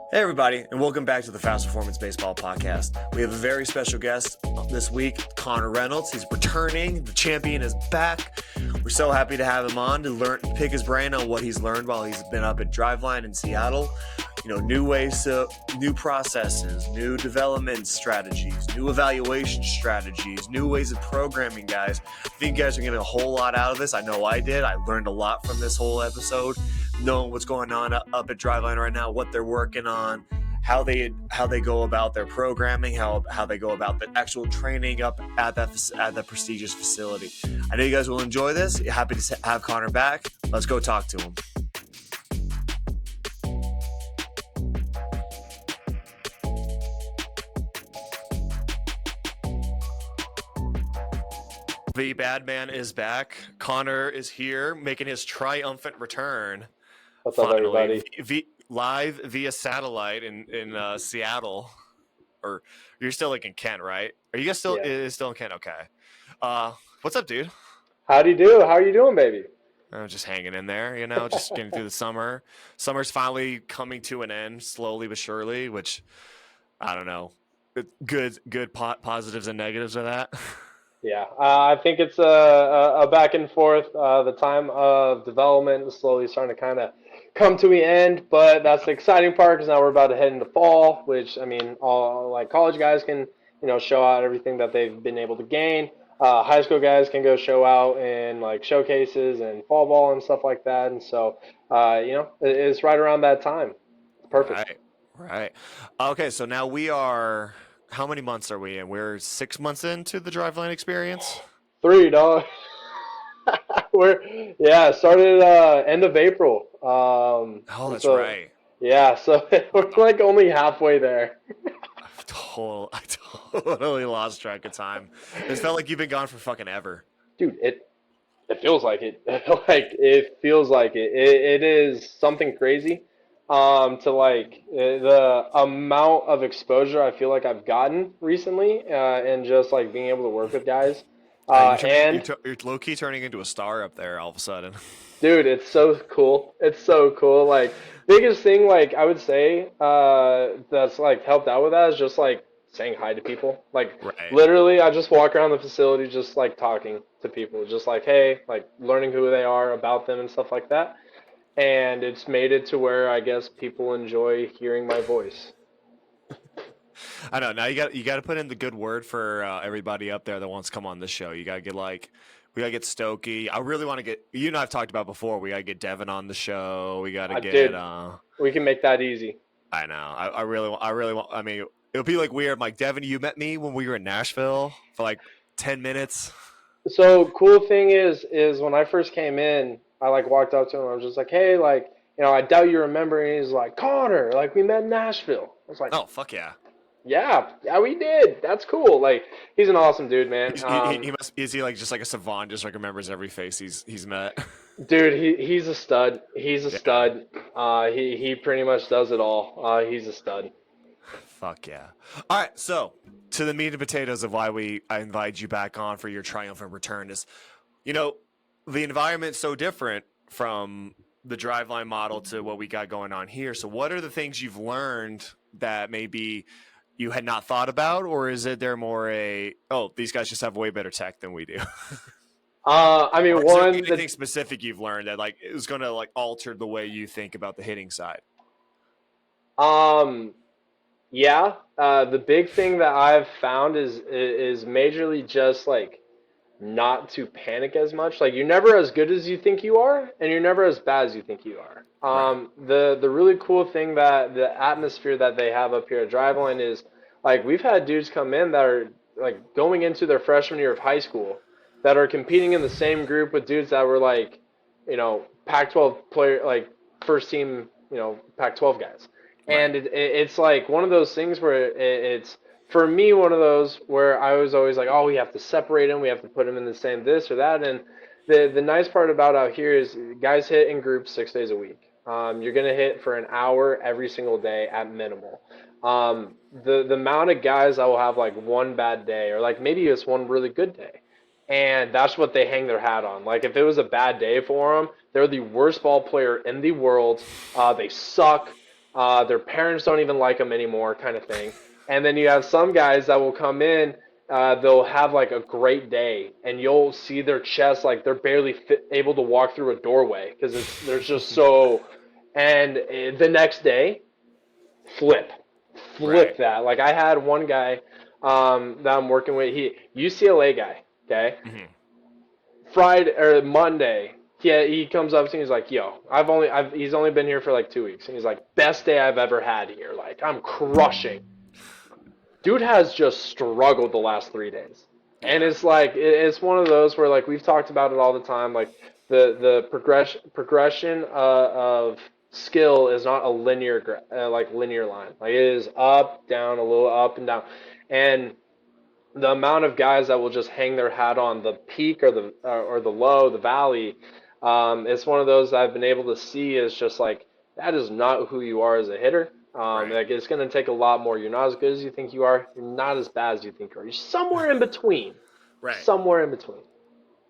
Hey, everybody, and welcome back to the Fast Performance Baseball Podcast. We have a very special guest this week, Conner Reynolds. He's returning. The champion is back. We're so happy to have him on to pick his brain on what he's learned while he's been up at Driveline in Seattle. You know, new ways new processes, new development strategies, new evaluation strategies, new ways of programming, guys. I think you guys are getting a whole lot out of this. I know I did. I learned a lot from this whole episode. Knowing what's going on up at Driveline right now, what they're working on, how they go about their programming, how they go about the actual training up at that prestigious facility. I know you guys will enjoy this. Happy to have Conner back. Let's go talk to him. The bad man is back. Conner is here, making his triumphant return. What's up, everybody? Live via satellite in Seattle, or you're still like in Kent, right? Are you guys still in Kent? Okay. What's up, dude? How do you do? How are you doing, baby? I'm just hanging in there, just getting through the summer. Summer's finally coming to an end, slowly but surely. Which I don't know. Good positives and negatives of that. Yeah, I think it's a back and forth. The time of development is slowly starting to kind of come to an end, but that's the exciting part because now we're about to head into fall, which I mean, all like college guys can show out everything that they've been able to gain. High school guys can go show out in like showcases and fall ball and stuff like that, and so it's right around that time. Perfect. Right. Okay, so now we are. How many months are we in? We're 6 months into the Driveline experience. 3, dog. Started end of April. That's right. Yeah, so we're like only halfway there. I totally lost track of time. It felt like you've been gone for fucking ever. Dude, it feels like it. It feels like it. It is something crazy. To like the amount of exposure I feel like I've gotten recently, and just like being able to work with guys. You're low key turning into a star up there all of a sudden. Dude, it's so cool. It's so cool. Like biggest thing, like I would say, that's like helped out with that is just like saying hi to people. Like literally, I just walk around the facility, just like talking to people, just like hey, like learning who they are, about them, and stuff like that. And it's made it to where I guess people enjoy hearing my voice. I know. Now you got to put in the good word for everybody up there that wants to come on this show. You got to get we got to get Stokey. I really want to get, you and I've talked about before, we got to get Devin on the show. We got to get we can make that easy. I know. I really want, I mean, it would be like weird. I'm like, Devin, you met me when we were in Nashville for like 10 minutes. So cool thing is when I first came in, I like walked up to him. I was just like, hey, like, I doubt you remember. And he's like, Conner, like we met in Nashville. I was like, oh, fuck yeah. Yeah, we did. That's cool. Like, he's an awesome dude, man. Is he like just like a savant, just like remembers every face he's met? Dude, he's a stud. He's a stud. He pretty much does it all. He's a stud. Fuck yeah. All right, so to the meat and potatoes of why I invited you back on for your triumphant return is, the environment's so different from the Driveline model to what we got going on here. So what are the things you've learned that maybe you had not thought about, or is it there more these guys just have way better tech than we do? I mean, anything specific you've learned that like is going to like alter the way you think about the hitting side? Yeah. The big thing that I've found is majorly just like not to panic as much. Like you're never as good as you think you are, and you're never as bad as you think you are. The really cool thing that the atmosphere that they have up here at Driveline is like we've had dudes come in that are like going into their freshman year of high school that are competing in the same group with dudes that were like, Pac-12 player, like first team, Pac-12 guys. Right. And it's like one of those things where it's for me, one of those where I was always like, oh, we have to separate them. We have to put them in the same this or that. And the nice part about out here is guys hit in groups 6 days a week. You're going to hit for an hour every single day at minimal. The amount of guys that will have like one bad day or like maybe it's one really good day. And that's what they hang their hat on. Like if it was a bad day for them, they're the worst ball player in the world. They suck. Their parents don't even like them anymore, kind of thing. And then you have some guys that will come in, they'll have like a great day, and you'll see their chest like they're barely able to walk through a doorway because there's just so. And the next day, flip, Right. flip that. Like I had one guy that I'm working with, he UCLA guy, okay? Hmm. Friday or Monday, yeah, he comes up to me. He's like, "Yo, he's only been here for like 2 weeks." And he's like, "Best day I've ever had here. Like, I'm crushing." Dude has just struggled the last 3 days, and Yeah. it's like it's one of those where like we've talked about it all the time. Like the progression of skill is not a linear line. Like it is up, down, a little up and down, and the amount of guys that will just hang their hat on the peak or the low, the valley, it's one of those I've been able to see is just like that is not who you are as a hitter. Right. Like it's going to take a lot more. You're not as good as you think you are. You're not as bad as you think you are. You're somewhere in between. Right. Somewhere in between.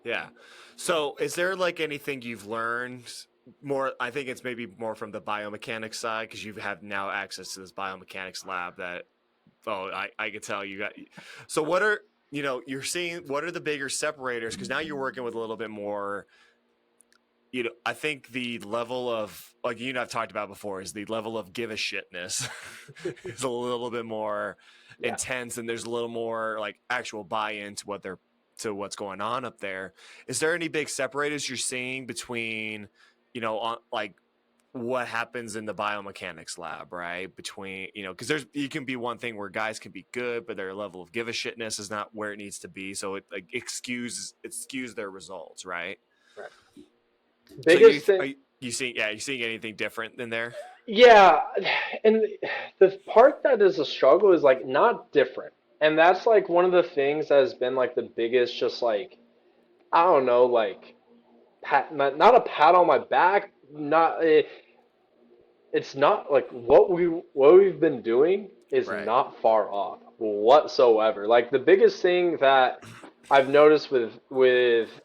Yeah. So, is there like anything you've learned more? I think it's maybe more from the biomechanics side because you have now access to this biomechanics lab that, oh, I could tell you got. So, what are, you're seeing, what are the bigger separators? Because now you're working with a little bit more, I think the level of, like you and I've talked about before, is the level of give a shitness is a little bit more Yeah. intense, and there's a little more like actual buy-in to what's going on up there. Is there any big separators you're seeing between, like what happens in the biomechanics lab, right? Between, because you can be one thing where guys can be good, but their level of give a shitness is not where it needs to be, so it like it skews their results, right? Right. So Biggest thing. you seeing, yeah, you seeing anything different in there? Yeah, and the part that is a struggle is like not different, and that's like one of the things that has been like the biggest, just like I don't know, like not a pat on my back, not it's not like what we've been doing is Right. not far off whatsoever. Like the biggest thing that I've noticed with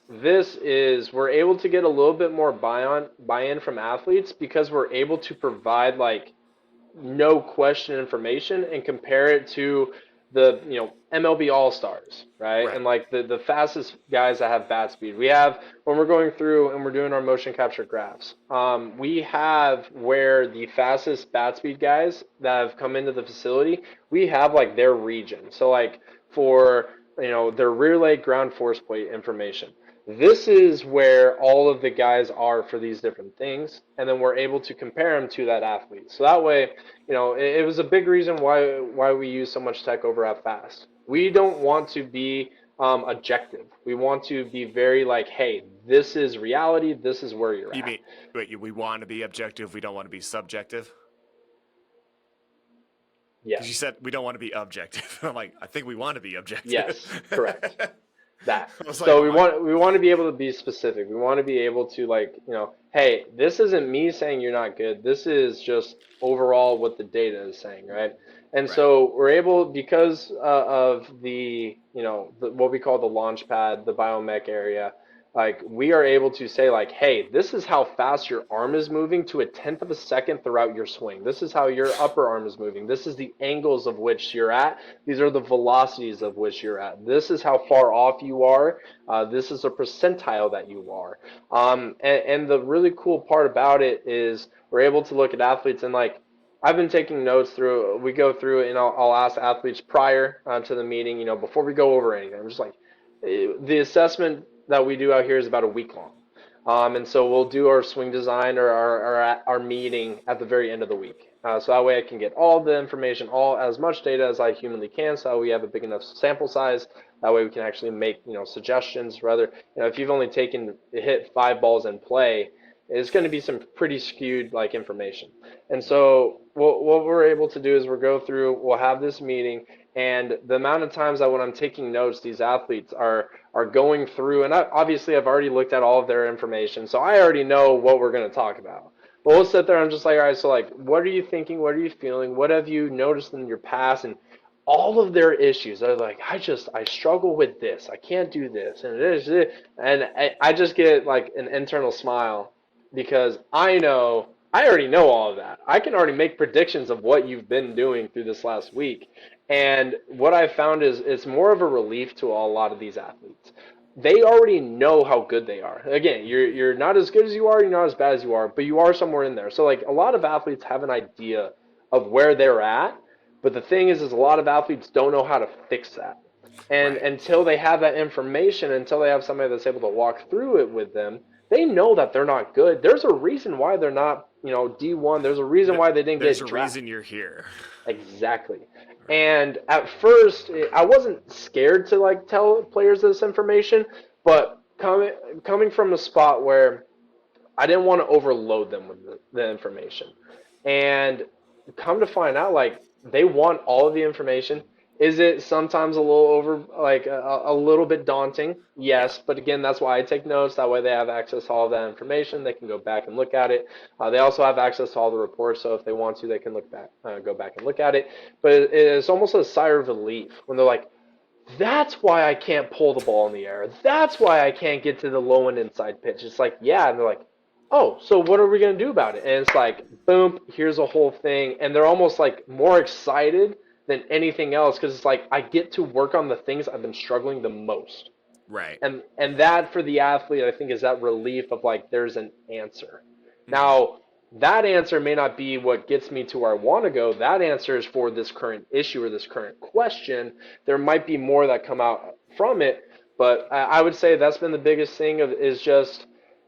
this is we're able to get a little bit more buy-in from athletes because we're able to provide like no question information and compare it to the MLB All Stars, right? And Right. like the fastest guys that have bat speed. We have when we're going through and we're doing our motion capture graphs. We have where the fastest bat speed guys that have come into the facility, we have like their region. So like for their rear leg ground force plate information. This is where all of the guys are for these different things, and then we're able to compare them to that athlete. So that way, it was a big reason why we use so much tech over at Fast. We Mhm. don't want to be objective. We want to be very like, hey, this is reality. This is where you're You at. mean, wait, we want to be objective, we don't want to be subjective? Because you Yes, said we don't want to be objective. I'm like, I think we want to be objective. yes, correct. That. I was like, So am I? we want to be able to be specific. We want to be able to like, hey, this isn't me saying you're not good. This is just overall what the data is saying, right? And Right. so we're able because of what we call the launch pad, the biomech area. Like we are able to say like, hey, this is how fast your arm is moving to a tenth of a second throughout your swing. This is how your upper arm is moving. This is the angles of which you're at. These are the velocities of which you're at. This is how far off you are. This is a percentile that you are. And the really cool part about it is we're able to look at athletes and like I've been taking notes through. We go through and I'll ask athletes prior to the meeting. Before we go over anything. I'm just like the assessment that we do out here is about a week long. And so we'll do our swing design or our meeting at the very end of the week. So that way I can get all the information, all as much data as I humanly can, so we have a big enough sample size. That way we can actually make suggestions. Rather, if you've only hit 5 balls in play, it's going to be some pretty skewed like information. And Right. so what we're able to do is we'll have this meeting, and the amount of times that when I'm taking notes, these athletes are going through, and obviously I've already looked at all of their information, so I already know what we're going to talk about. But we'll sit there and I'm just like, all right, so like, what are you thinking? What are you feeling? What have you noticed in your past? And all of their issues are like, I struggle with this. I can't do this, and it is, and I just get like an internal smile because I know. I already know all of that. I can already make predictions of what you've been doing through this last week. And what I've found is it's more of a relief to a lot of these athletes. They already know how good they are. Again, you're not as good as you are, you're not as bad as you are, but you are somewhere in there. So like a lot of athletes have an idea of where they're at, but the thing is a lot of athletes don't know how to fix that. And Right. until they have that information, until they have somebody that's able to walk through it with them, they know that they're not good. There's a reason why they're not, D1. There's a reason why they didn't There's get a drafted. reason you're here. Exactly. And at first, I wasn't scared to like tell players this information, but coming from a spot where I didn't want to overload them with the information. And come to find out, like, they want all of the information. Is it sometimes a little like a little bit daunting? Yeah. Yes, but again, that's why I take notes. That way they have access to all of that information. They can go back and look at it. They also have access to all the reports, so if they want to, they can go back and look at it. But it's almost a sigh of relief when they're like, that's why I can't pull the ball in the air. That's why I can't get to the low and inside pitch. It's like, yeah, and they're like, oh, so what are we gonna do about it? And it's like, boom, here's a whole thing, and they're almost like more excited than anything else because it's like I get to work on the things I've been struggling the most, Right. and that for the athlete, I think, is that relief of like there's an answer. Hmm. Now, that answer may not be what gets me to where I want to go. That answer is for this current issue or this current question. There might be more that come out from it, but I would say that's been the biggest thing is just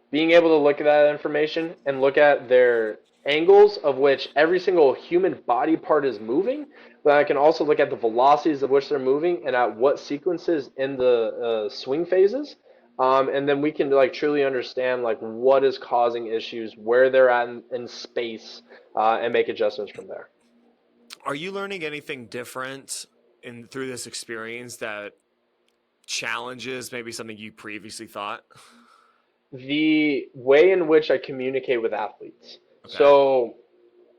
being able to look at that information and look at their angles of which every single human body part is moving, but I can also look at the velocities of which they're moving and at what sequences in the swing phases. And then we can like truly understand like what is causing issues, where they're at in space, and make adjustments from there. Are you learning anything different in through this experience that challenges maybe something you previously thought? The way in which I communicate with athletes. Okay. So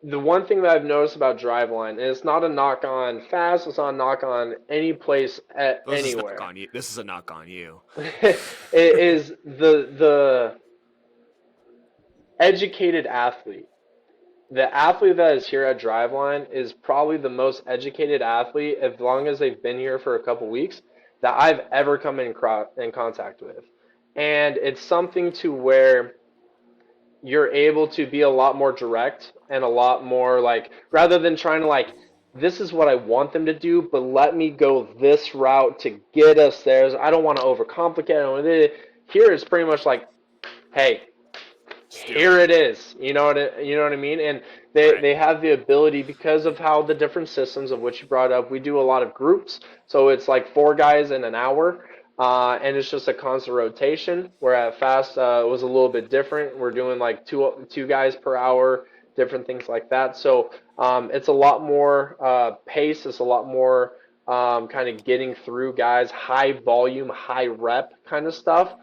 the one thing that I've noticed about Driveline, and it's not a knock on Fast, it's not a knock on any place This is a knock anywhere, on you. This is a knock on you. it is the educated athlete. The athlete that is here at Driveline is probably the most educated athlete, as long as they've been here for a couple weeks, that I've ever come in contact with. And it's something to where you're able to be a lot more direct and a lot more like rather than trying to like this is what I want them to do, but let me go this route to get us there. I don't want to overcomplicate it. Here it's pretty much like, hey, Just do here it. it is. You know what I mean? And Right. they have the ability because of how the different systems of which you brought up. We do a lot of groups, so it's like four guys in an hour, and it's just a constant rotation. Where at Fast it was a little bit different. We're doing like two guys per hour, different things like that. So it's a lot more pace. It's a lot more kind of getting through guys, high volume, high rep kind of stuff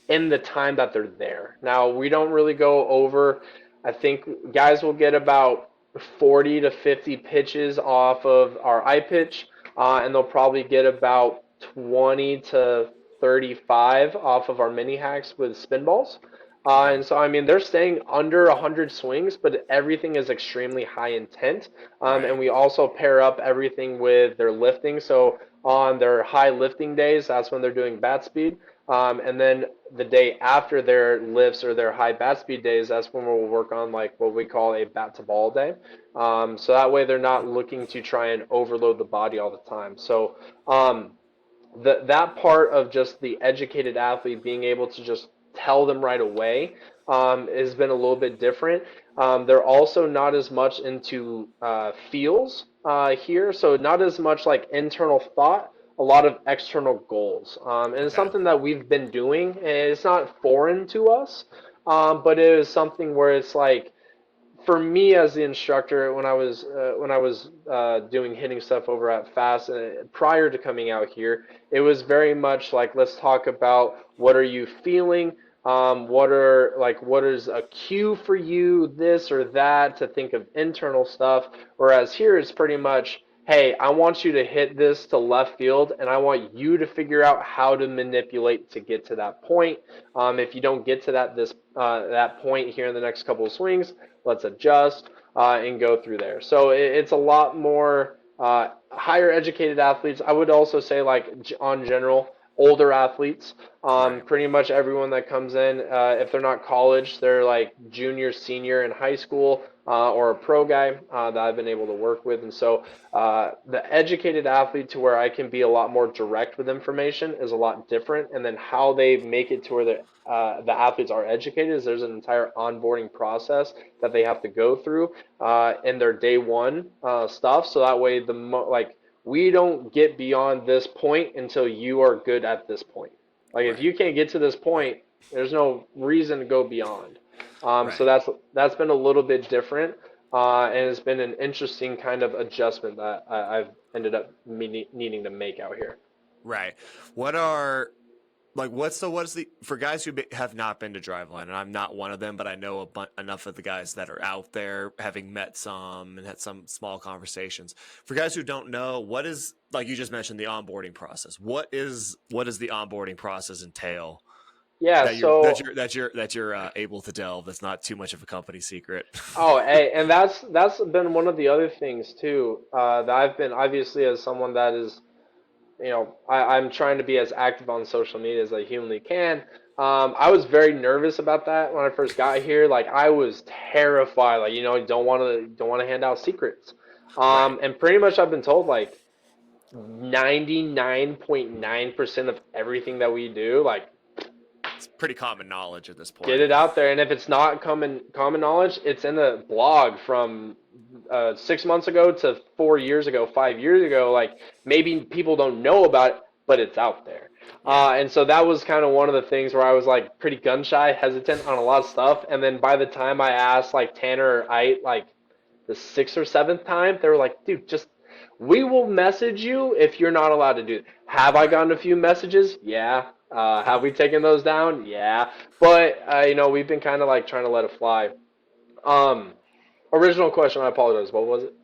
in the time that they're there. Now, we don't really go over, I think guys will get about 40 to 50 pitches off of our eye pitch, and they'll probably get about 20 to 35 off of our mini hacks with spin balls. Okay. And so, I mean, they're staying under 100 swings, but everything is extremely high intent. And Right. we also pair up everything with their lifting. So, on their high lifting days, that's when they're doing bat speed. And then the day after their lifts or their high bat speed days, that's when we'll work on like what we call a bat to ball day. So that way they're not looking to try and overload the body all the time. So that part of just the educated athlete being able to just tell them right away has been a little bit different. They're also not as much into feels here, so not as much like internal thought, a lot of external goals. And it's Okay. something that we've been doing, and it's not foreign to us, but it is something where it's like for me as the instructor when I was doing hitting stuff over at Fast prior to coming out here, it was very much like let's talk about what are you feeling, what is a cue for you, this or that to think of internal stuff. Whereas here it's pretty much hey, I want you to hit this to left field, and I want you to figure out how to manipulate to get to that point. If you don't get to that point here in the next couple of swings, let's adjust and go through there. So it's a lot more higher educated athletes. I would also say, like on general, older athletes. Right. Pretty much everyone that comes in, if they're not college, they're like junior, senior in high school, or a pro guy that I've been able to work with. And so the educated athlete to where I can be a lot more direct with information is a lot different. And then how they make it to where the athletes are educated is there's an entire onboarding process that they have to go through in their day one stuff. So that way, like we don't get beyond this point until you are good at this point. Like if Right. you can't get to this point, there's no reason to go beyond. So Right. that's been a little bit different, and it's been an interesting kind of adjustment that I've ended up needing to make out here. Right. What are like what's the for guys who have not been to Driveline, and I'm not one of them, but I know enough of the guys that are out there, having met some and had some small conversations. For guys who don't know, what is, like you just mentioned, the onboarding process? What does the onboarding process entail Yeah. that you're that So you're that you're that you're able to delve? That's not too much of a company secret. hey, and that's been one of the other things too that I've been obviously as someone that is I'm trying to be as active on social media as I humanly can. I was very nervous about that when I first got here. Like I was terrified. Like don't want to hand out secrets. Right. And pretty much I've been told like 99.9% of everything that we do, like It's pretty common knowledge at this get point. it out there. And if it's not common knowledge, it's in a blog from 6 months ago to 4 years ago, 5 years ago. Like maybe people don't know about it, but it's out there. Yeah. And so that was kind of one of the things where I was like pretty gun shy, hesitant on a lot of stuff. And then by the time I asked like Tanner or Ite, like the sixth or seventh time, they were like, dude, just we will message you if you're not allowed to do it. Have I Right. gotten a few messages? Yeah. Have we taken those down? Yeah. But we've been kind of like trying to let it fly. Um, Original question, I apologize. What was it?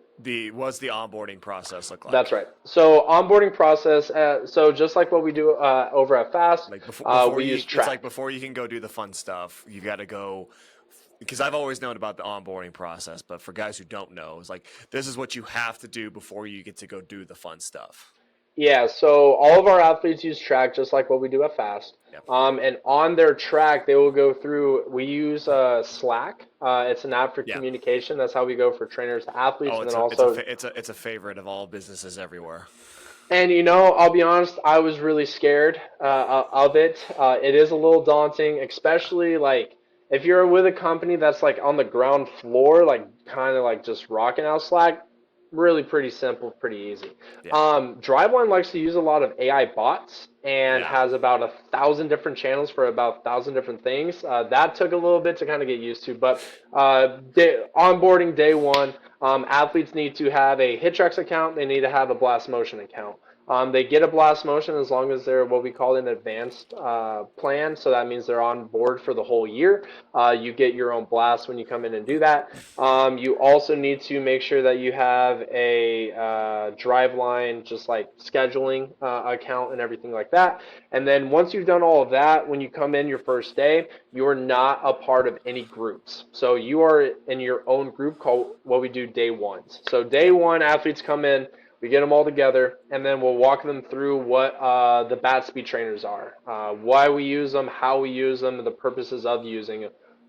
What's the onboarding process look like? That's right. So onboarding process. So just like what we do over at Fast, Like before we you, use it's like Track. before you can go do the fun stuff, you got to go, because I've always known about the onboarding process, but for guys who don't know, it's like this is what you have to do before you get to go do the fun stuff. Yeah, so all of our athletes use track just like what we do at Fast. Yep. And on their track, they will go through, we use Slack. It's an app for Yeah. communication. That's how we go for trainers to athletes. Oh, And then it's a also, it's a favorite of all businesses everywhere. and I'll be honest, I was really scared of it. It is a little daunting, Yeah. especially like if you're with a company that's like on the ground floor, like kind of like just rocking out Slack, really pretty simple, pretty easy. Yeah. Driveline likes to use a lot of AI bots and Yeah. has about 1,000 different channels for about 1,000 different things. That took a little bit to kind of get used to, but onboarding day one, athletes need to have a HitTrax account. They need to have a Blast Motion account. They get a Blast Motion as long as they're what we call an advanced plan. So that means they're on board for the whole year. You get your own Blast when you come in and do that. You also need to make sure that you have a Driveline, just like scheduling account and everything like that. And then once you've done all of that, when you come in your first day, you are not a part of any groups. So you are in your own group called what we do day ones. So day Yep. one, athletes come in, we get them all together, and then we'll walk them through what the bat speed trainers are, why we use them, how we use them, and the purposes of using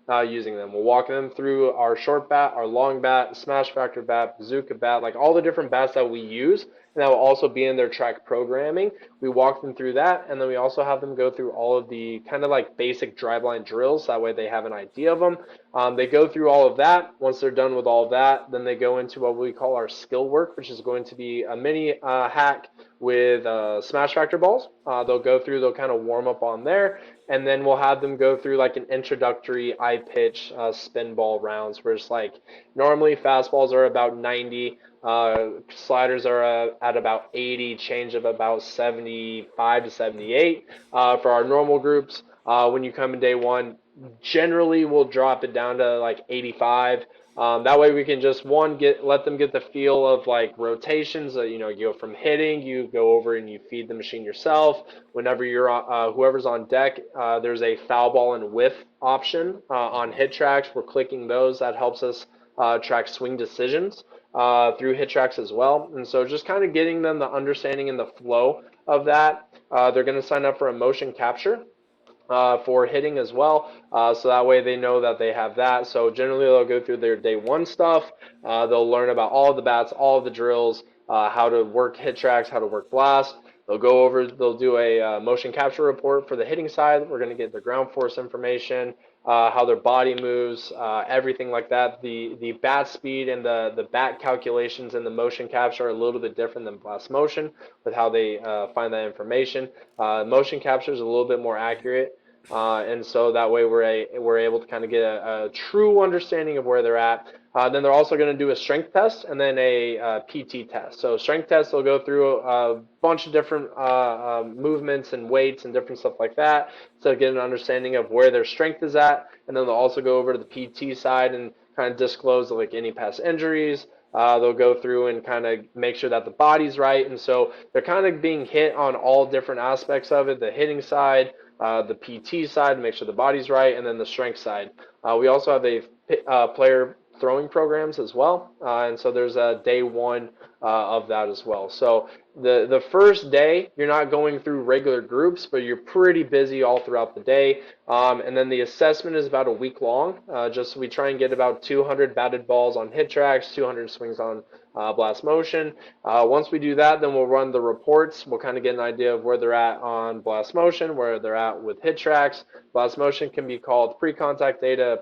them. We'll walk them through our short bat, our long bat, smash factor bat, bazooka bat, like all the different bats that we use, and that will also be in their track programming. We walk them through that, and then we also have them go through all of the kind of like basic driveline drills. That way they have an idea of them. They go through all of that. Once they're done with all of that, then they go into what we call our skill work, which is going to be a mini hack with smash factor balls. They'll kind of warm up on there, and then we'll have them go through like an introductory eye pitch spin ball rounds, where it's like normally fastballs are about 90, sliders are at about 80, change of about 75 to 78 for our normal groups. When you come in day one, generally we'll drop it down to like 85. That way we can just let them get the feel of like rotations. You know, you go from hitting, you go over and you feed the machine yourself. Whenever whoever's on deck, there's a foul ball and whiff option on hit tracks. We're clicking those. That helps us track swing decisions through hit tracks as well. And so just kind of getting them the understanding and the flow of that. They're going to sign up for a motion capture for hitting as well. So that way they know that they have that. So generally they'll go through their day one stuff. They'll learn about all the bats, all of the drills, how to work hit tracks, how to work blast. They'll do a motion capture report for the hitting side. We're going to get the ground force information, how their body moves, everything like that. The bat speed and the bat calculations and the motion capture are a little bit different than blast motion with how they find that information. Motion capture is a little bit more accurate. And so that way we're able to kind of get a true understanding of where they're at. Then they're also going to do a strength test and then a PT test. So strength test, they'll go through a bunch of different movements and weights and different stuff like that to get an understanding of where their strength is at. And then they'll also go over to the PT side and kind of disclose like any past injuries. They'll go through and kind of make sure that the body's right. And so they're kind of being hit on all different aspects of it, the hitting side, the PT side, make sure the body's right, and then the strength side. We also have a player throwing programs as well, and so there's a day one of that as well. So the first day, you're not going through regular groups, but you're pretty busy all throughout the day. And then the assessment is about a week long. Just we try and get about 200 batted balls on hit tracks, 200 swings on blast motion. Once we do that, then we'll run the reports. We'll kind of get an idea of where they're at on blast motion, where they're at with hit tracks. Blast motion can be called pre-contact data.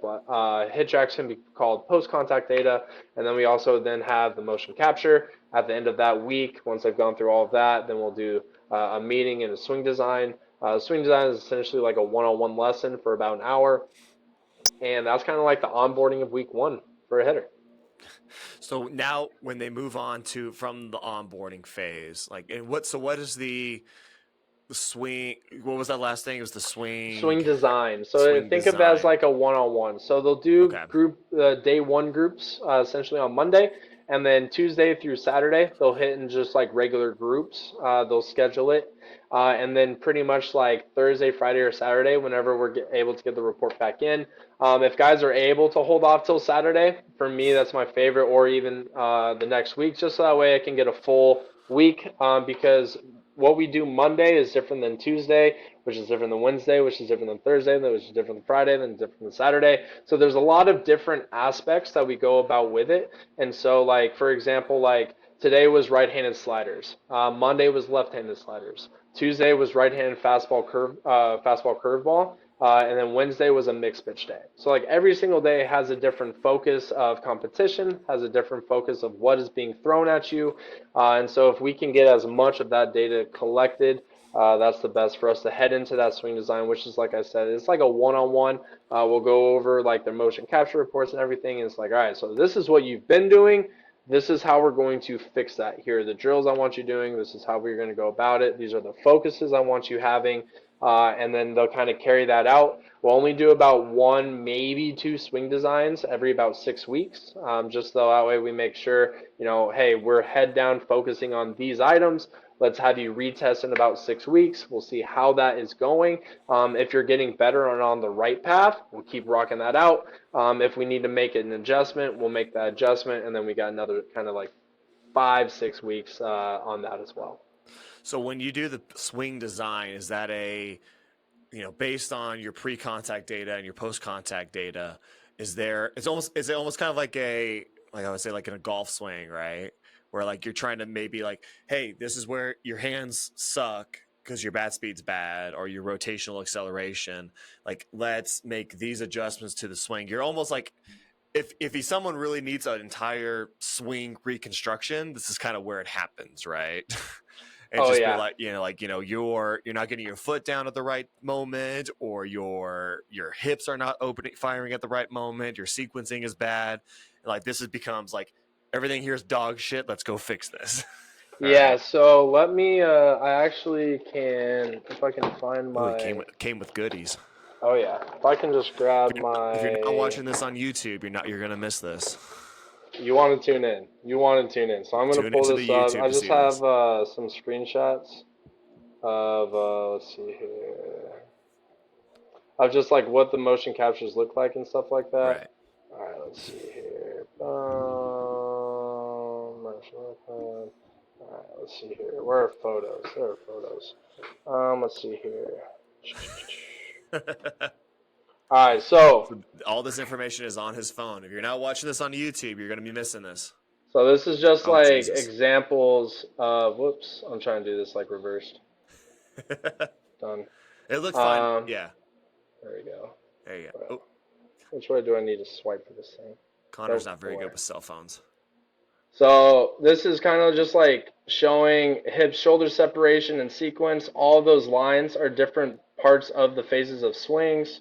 Hit tracks can be called post-contact data. And then we also then have the motion capture. At the end of that week, once they've gone through all of that, then we'll do a meeting and a swing design. Swing design is essentially like a one-on-one lesson for about an hour. And that's kind of like the onboarding of week one for a hitter. So now when they move on from the onboarding phase, like, and what is the swing? What was that last thing? It was the swing design. So swing think design. of it as like a one-on-one. So they'll do day one groups essentially on Monday, and then Tuesday through Saturday they'll hit in just like regular groups. They'll schedule it, and then pretty much like Thursday, Friday, or Saturday, whenever we're able to get the report back in. If guys are able to hold off till Saturday, for me that's my favorite, or even the next week, just so that way I can get a full week, because what we do Monday is different than Tuesday, which is different than Wednesday, which is different than Thursday, which is different than Friday, then different than Saturday. So there's a lot of different aspects that we go about with it. And so, like, for example, like today was right-handed sliders. Monday was left-handed sliders. Tuesday was right-handed fastball curveball. And then Wednesday was a mixed pitch day. So like every single day has a different focus of competition, has a different focus of what is being thrown at you. And so if we can get as much of that data collected, that's the best for us to head into that swing design, which is, like I said, it's like a one-on-one. We'll go over like their motion capture reports and everything. And it's like, all right, so this is what you've been doing. This is how we're going to fix that. Here are the drills I want you doing. This is how we're going to go about it. These are the focuses I want you having. And then they'll kind of carry that out. We'll only do about one, maybe two swing designs every about 6 weeks, just so that way we make sure, hey, we're head down focusing on these items. Let's have you retest in about 6 weeks. We'll see how that is going. If you're getting better and on the right path, we'll keep rocking that out. If we need to make an adjustment, we'll make that adjustment. And then we got another kind of like 5-6 weeks on that as well. So when you do the swing design, is that based on your pre-contact data and your post-contact data, is it almost kind of like I would say like in a golf swing, right? Where like you're trying to maybe like, hey, this is where your hands suck because your bat speed's bad or your rotational acceleration. Like, let's make these adjustments to the swing. You're almost like, if someone really needs an entire swing reconstruction, this is kind of where it happens, right? And be like, you're not getting your foot down at the right moment, or your hips are not firing at the right moment. Your sequencing is bad. Like becomes like everything here is dog shit. Let's go fix this. Yeah. Right. So let me. I actually can, if I can find my. Ooh, it came with goodies. Oh yeah. If I can just grab If you're not my. watching this on YouTube, you're gonna miss this. You want to tune in. You want to tune in. So I'm gonna Tune pull into the this up. YouTube I to just see have this. some screenshots of let's see here. Of just like what the motion captures look like and stuff like that. Right. All right, let's see here. Motion All right, let's see here. Where are photos? There are photos. Let's see here. All right, so So all this information is on his phone. If you're not watching this on YouTube, you're gonna be missing this. this is just Oh like Jesus. examples of. Whoops, I'm trying to do this like reversed. Done. It looked fine. Um, Yeah. there we go. There you go. Oh, Which way do I need to swipe for this thing? Connor's Nope, not very good four. with cell phones. So this is kind of just like showing hip shoulder separation and sequence. All of those lines are different parts of the phases of swings.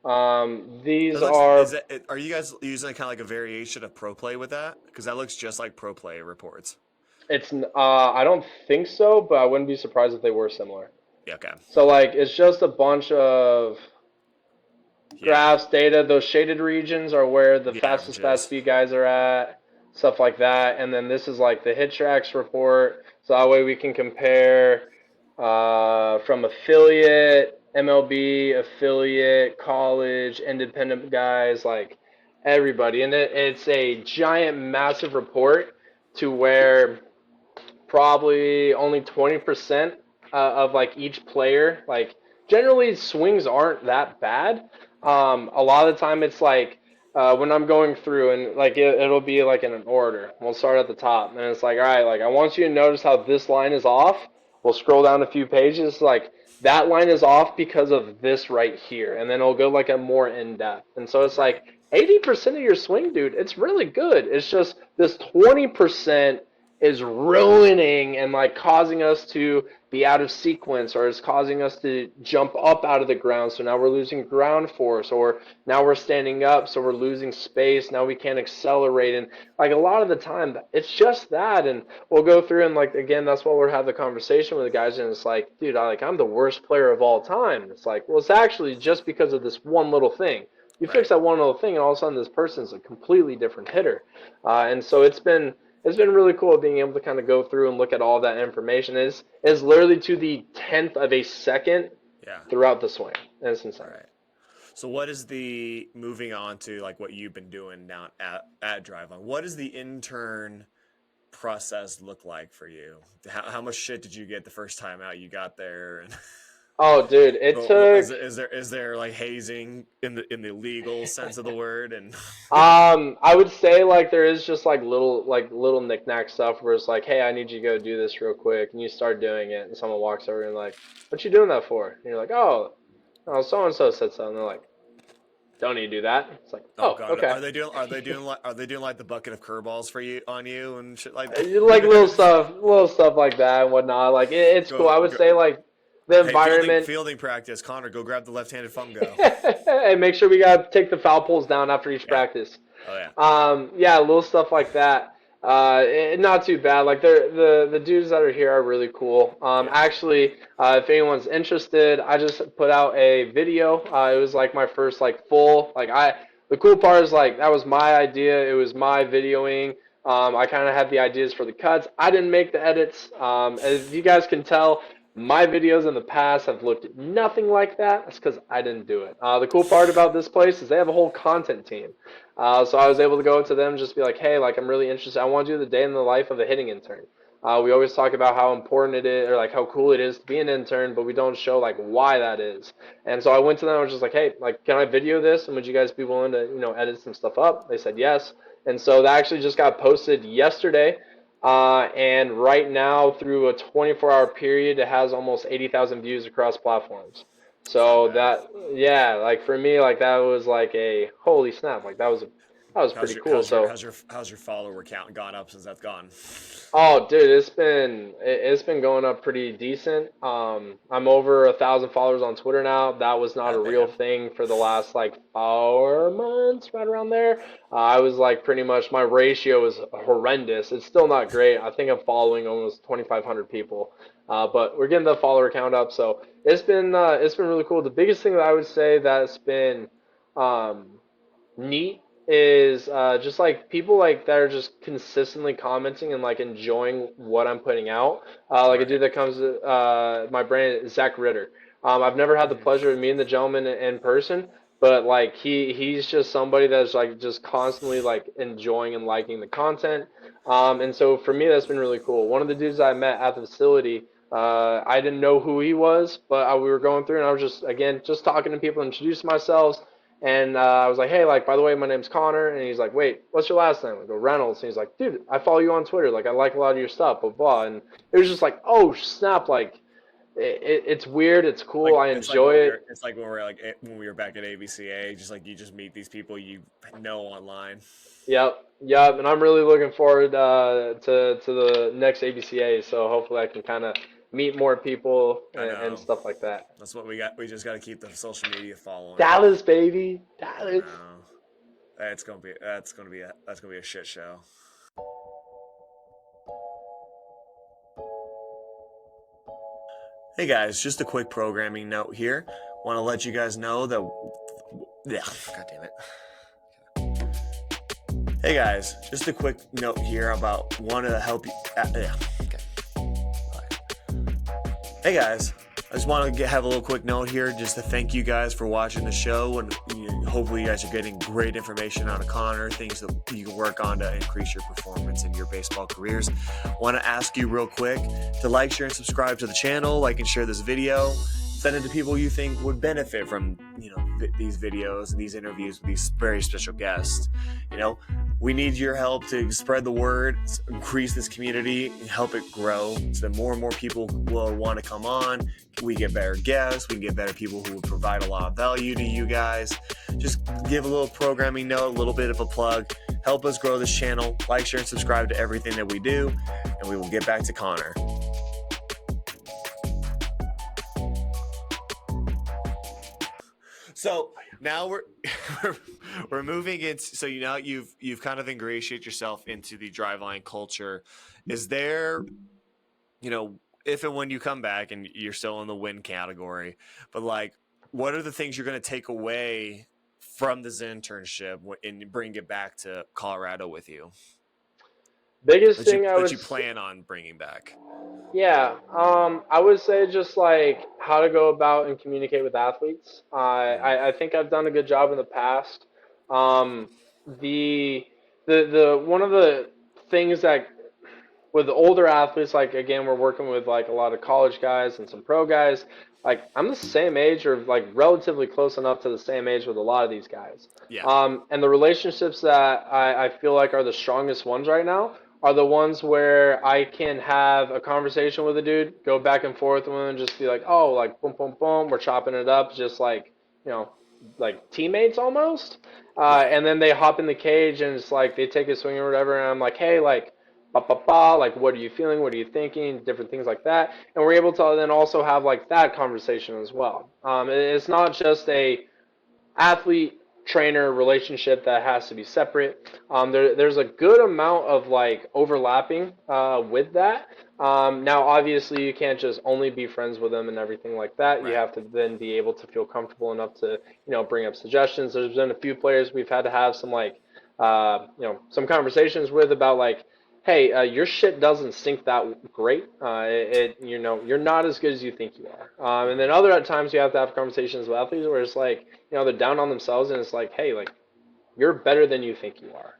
It These looks. Is are that? Are you guys using kind of like a variation of pro play with that? Because that looks just like pro play reports. it's I don't think so, but I wouldn't be surprised if they were similar. Yeah. Okay. So like it's just a bunch of Yeah. graphs, data. Those shaded regions are where the The fastest bat averages. speed guys are at, stuff like that. And then this is like the hit tracks report. So that way we can compare from affiliate, MLB, affiliate, college, independent guys, like everybody. And it's a giant, massive report to where probably only 20% of like each player, like generally swings aren't that bad. Right. A lot of the time it's like when I'm going through and like it'll be like in an order. We'll start at the top and it's like, all right, like I want you to notice how this line is off. We'll scroll down a few pages, like that line is off because of this right here, and then it'll go like a more in depth. And so it's Right. like 80% of your swing, dude, it's really good. It's just this 20% is ruining and like causing us to be out of sequence, or it's causing us to jump up out of the ground, so now we're losing ground force, or now we're standing up so we're losing space, now we can't accelerate. And like a lot of the time it's just that. And we'll go through and like again, that's why we're having the conversation with the guys, and it's like, dude, I'm the worst player of all time. It's like, well, it's actually just because of this one little thing. You fix Right. that one little thing and all of a sudden this person's a completely different hitter. And so it's been really cool being able to kind of go through and look at all that information. Is literally to the tenth of a second Yeah. throughout the swing. And it's insane. Right. So what is the moving on to like what you've been doing down at Driveline? What does the intern process look like for you? How much shit did you get the first time out you got there? And Oh, dude, it took. is there like hazing in the legal sense of the word? And I would say like there is just like little knickknack stuff where it's like, hey, I need you to go do this real quick, and you start doing it, and someone walks over and like, what you doing that for? And you're like, oh, so and so said so, and they're like, don't need to do that. It's like, oh oh, god, okay. are they doing like the bucket of curveballs for you on you and shit like that? Like little stuff like that and whatnot. Like it's cool. I would Go. say like the Hey, fielding environment. fielding practice. Connor, go grab the left-handed fungo. And make sure we gotta take the foul poles down after each Yeah. practice. Oh yeah. Yeah, little stuff like that. Not too bad. Like the dudes that are here are really cool. Yeah. Actually, if anyone's interested, I just put out a video. It was like my first like full like I. The cool part is like that was my idea. It was my videoing. I kind of had the ideas for the cuts. I didn't make the edits. As you guys can tell, my videos in the past have looked nothing like that. That's because I didn't do it. The cool part about this place is they have a whole content team. So I was able to go to them, just be like, hey, like I'm really interested. I want to do the day in the life of a hitting intern. We always talk about how important it is, or like how cool it is to be an intern, but we don't show like why that is. And so I went to them. I was just like, hey, like, can I video this? And would you guys be willing to, edit some stuff up? They said yes. And so that actually just got posted yesterday. And right now, through a 24-hour period, it has almost 80,000 views across platforms. It's not So bad. yeah, like for me, like that was like a holy snap. Like that that was How's pretty your cool. So. how's your follower count gone up since that's gone? Oh, dude, it's been going up pretty decent. I'm over 1,000 followers on Twitter now. That was not a God real damn. thing for the last like 4 months, right around there. I was like pretty much my ratio is horrendous. It's still not great. I think I'm following almost 2,500 people, but we're getting the follower count up. So it's been really cool. The biggest thing that I would say that's been um, neat is just like people like that are just consistently commenting and like enjoying what I'm putting out. Like a Right. dude that comes, my brand Zach Ritter. I've never had the Mhm. pleasure of meeting the gentleman in person, but like he's just somebody that's like just constantly like enjoying and liking the content. And so for me, that's been really cool. One of the dudes I met at the facility. I didn't know who he was, but we were going through, and I was just again just talking to people, introducing myself, and I was like, hey, like, by the way, my name's Connor. And he's like, wait, what's your last name? I go, Reynolds. And he's like, dude, I follow you on Twitter. Like, I like a lot of your stuff, blah, blah. And it was just like, oh, snap. Like, it's weird. It's cool. Like I enjoy it. it's like when we were like when we were back at ABCA, just like you just meet these people you know online. Yep. Yep. And I'm really looking forward to the next ABCA. So hopefully I can kind of meet more people I and know. stuff like that. That's what we got. We just got to keep the social media following. Dallas, baby. I Dallas. know. That's gonna be a shit show. Hey guys, just a quick programming note here. Want to let you guys know that. Yeah, God damn it. Hey guys, just a quick note here about want to help you. Yeah. Okay. Hey guys, I just want to have a little quick note here just to thank you guys for watching the show, and hopefully you guys are getting great information out of Connor, things that you can work on to increase your performance in your baseball careers. Want to ask you real quick to like, share, and subscribe to the channel, like and share this video. Send it to people you think would benefit from, these videos and these interviews with these very special guests. We need your help to spread the word, increase this community, and help it grow so that more and more people will want to come on. We get better guests. We can get better people who will provide a lot of value to you guys. Just give a little programming note, a little bit of a plug. Help us grow this channel. Like, share, and subscribe to everything that we do, and we will get back to Connor. So now we're moving into, so you've kind of ingratiated yourself into the Driveline culture. Is there, if and when you come back and you're still in the win category, but like, what are the things you're going to take away from this internship and bring it back to Colorado with you? Biggest thing That you plan on bringing back? Yeah, I would say just like how to go about and communicate with athletes. I think I've done a good job in the past. Um, the one of the things that with the older athletes, like again, we're working with like a lot of college guys and some pro guys. Like I'm the same age or like relatively close enough to the same age with a lot of these guys. Yeah. And the relationships that I feel like are the strongest ones right now are the ones where I can have a conversation with a dude, go back and forth with him, and just be like, oh, like boom, boom, boom, we're chopping it up, just like you know, like teammates almost. Right. And then they hop in the cage and it's like they take a swing or whatever, and I'm like, hey, like ba ba ba, like what are you feeling? What are you thinking? Different things like that, and we're able to then also have like that conversation as well. It's not just a athlete trainer relationship that has to be separate. There's a good amount of like overlapping with that. Now, obviously, you can't just only be friends with them and everything like that. You Right. have to then be able to feel comfortable enough to, bring up suggestions. There's been a few players we've had to have some like, some conversations with about like, hey, your shit doesn't sync that great. You're not as good as you think you are. And then other at times you have to have conversations with athletes where it's like, they're down on themselves and it's like, hey, like you're better than you think you are.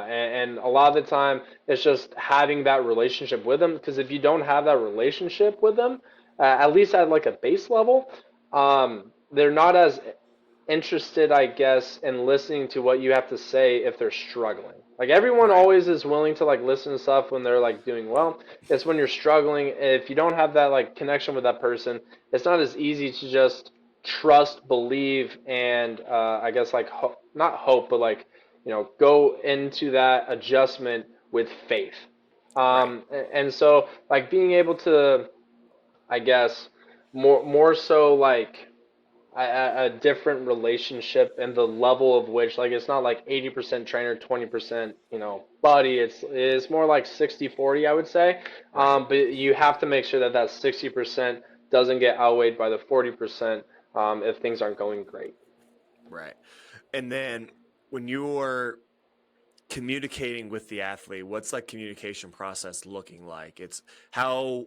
And a lot of the time it's just having that relationship with them, because if you don't have that relationship with them, at least at like a base level, they're not as interested, I guess, in listening to what you have to say if they're struggling. Like everyone Right. always is willing to like listen to stuff when they're like doing well. It's when you're struggling, if you don't have that like connection with that person, it's not as easy to just trust, believe, and I guess like not hope, but like go into that adjustment with faith. Right. And so like being able to, I guess, more so like a different relationship and the level of which like it's not like 80% trainer 20% buddy. It's more like 60-40, I would say. Right. But you have to make sure that that 60% doesn't get outweighed by the 40% if things aren't going great. Right. And then when you're communicating with the athlete, what's that communication process looking like? It's how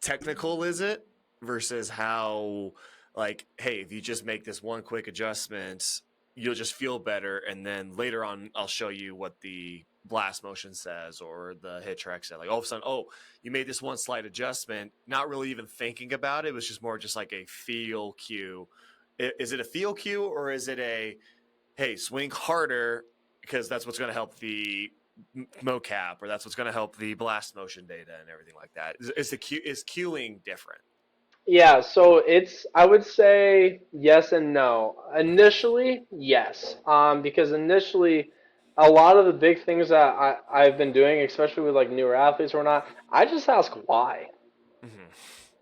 technical is it versus how, like, hey, if you just make this one quick adjustment, you'll just feel better, and then later on I'll show you what the blast motion says or the hit track said. Like all of a sudden, oh, you made this one slight adjustment, not really even thinking about it. It was just more just like a feel cue. Is it a feel cue or is it a hey, swing harder because that's what's going to help the mocap, or that's what's going to help the blast motion data and everything like that? Is cueing different? Yeah, so I would say yes and no. Initially, yes. Because initially a lot of the big things that I've been doing, especially with like newer athletes or not, I just ask why. Mm-hmm.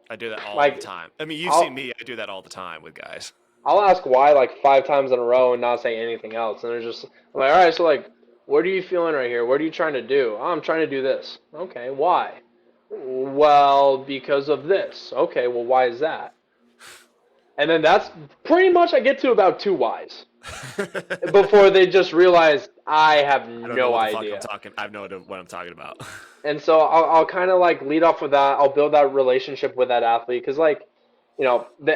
I do that all the Like time. I mean, you've seen I'll me. I do that all the time with guys. I'll ask why like 5 times in a row and not say anything else. And they're just I'm like, all right, so like, what are you feeling right here? What are you trying to do? Oh, I'm trying to do this. Okay, why? Well, because of this. Okay, well, why is that? And then that's pretty much I get to about two whys before they just realize I have I don't know no what the fuck I'm idea. talking. I have no idea what I'm talking about. And so I'll kind of like lead off with that. I'll build that relationship with that athlete because, like,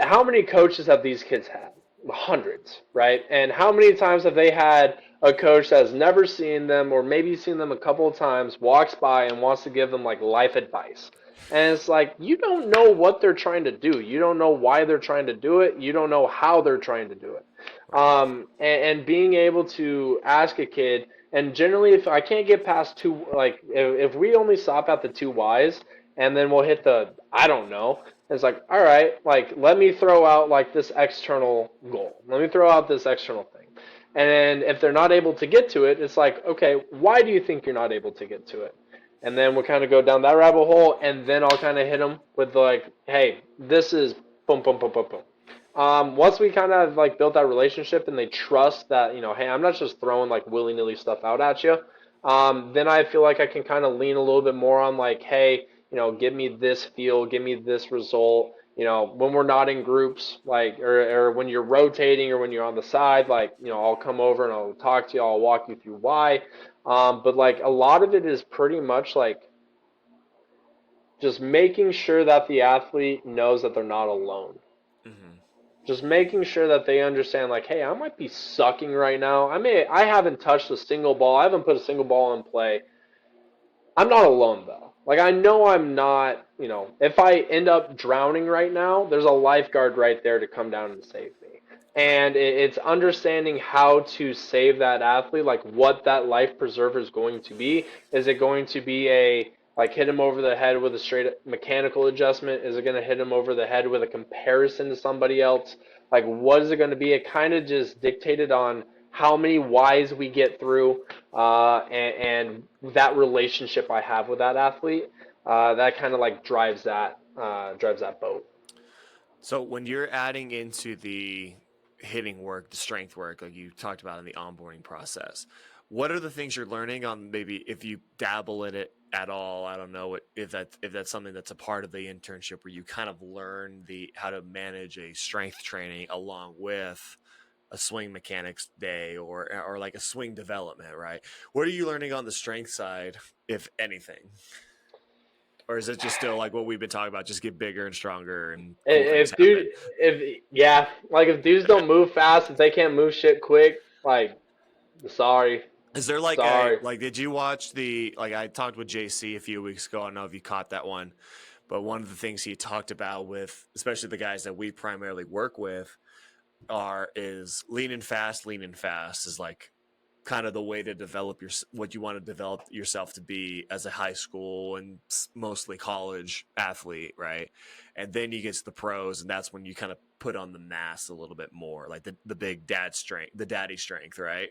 how many coaches have these kids had? Hundreds, right? And how many times have they had a coach that's never seen them or maybe seen them a couple of times, walks by and wants to give them like life advice? And it's like, you don't know what they're trying to do. You don't know why they're trying to do it. You don't know how they're trying to do it. Right. And being able to ask a kid, and generally, if I can't get past two, like if we only stop at the two whys, and then we'll hit the I don't know. It's like, all right, like let me throw out like this external goal. Let me throw out this external thing. And then if they're not able to get to it, it's like, okay, why do you think you're not able to get to it? And then we'll kind of go down that rabbit hole, and then I'll kind of hit them with like, hey, this is boom, boom, boom, boom, boom. Once we kind of like built that relationship and they trust that, hey, I'm not just throwing like willy nilly stuff out at you, then I feel like I can kind of lean a little bit more on like, hey, give me this feel, give me this result. When we're not in groups, like, or when you're rotating or when you're on the side, like, I'll come over and I'll talk to you, I'll walk you through why. But like a lot of it is pretty much like just making sure that the athlete knows that they're not alone. Mm-hmm. Just making sure that they understand like, hey, I might be sucking right now. I haven't touched a single ball. I haven't put a single ball in play. I'm not alone though. Like I know I'm not, if I end up drowning right now, there's a lifeguard right there to come down and save me. Right. And it's understanding how to save that athlete, like what that life preserver is going to be. Is it going to be a like hit him over the head with a straight mechanical adjustment? Is it going to hit him over the head with a comparison to somebody else? Like what is it going to be? It kind of just dictated on how many whys we get through, and that relationship I have with that athlete, that kind of like drives that boat. So when you're adding into the hitting work, the strength work, like you talked about in the onboarding process, what are the things you're learning on maybe if you dabble in it at all? I don't know if that's something that's a part of the internship where you kind of learn the how to manage a strength training along with a swing mechanics day or like a swing development, right? What are you learning on the strength side, if anything? Or is it just still like what we've been talking about, just get bigger and stronger and cool things If happen? dude, if yeah, like if dudes don't move fast, if they can't move shit quick, like sorry, Is there like a sorry. like did you watch the like I talked with JC a few weeks ago, I don't know if you caught that one, but one of the things he talked about with especially the guys that we primarily work with are is leaning fast is like kind of the way to develop your what you want to develop yourself to be as a high school and mostly college athlete, right? And then you get to the pros, and that's when you kind of put on the mass a little bit more, like the big dad strength, the daddy strength, right?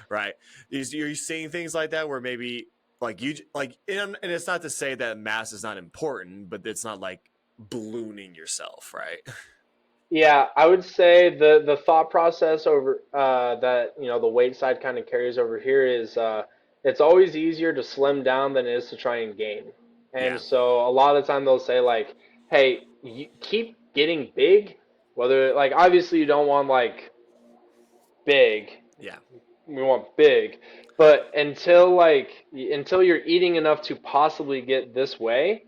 Right. You're seeing things like that where maybe like and it's not to say that mass is not important, but it's not like ballooning yourself, right? Yeah, I would say the thought process over that the weight side kind of carries over here is it's always easier to slim down than it is to try and gain. And Yeah. so a lot of the time they'll say like, "Hey, you keep getting big." Whether like obviously you don't want like big, Yeah. we want big, but until you're eating enough to possibly get this way,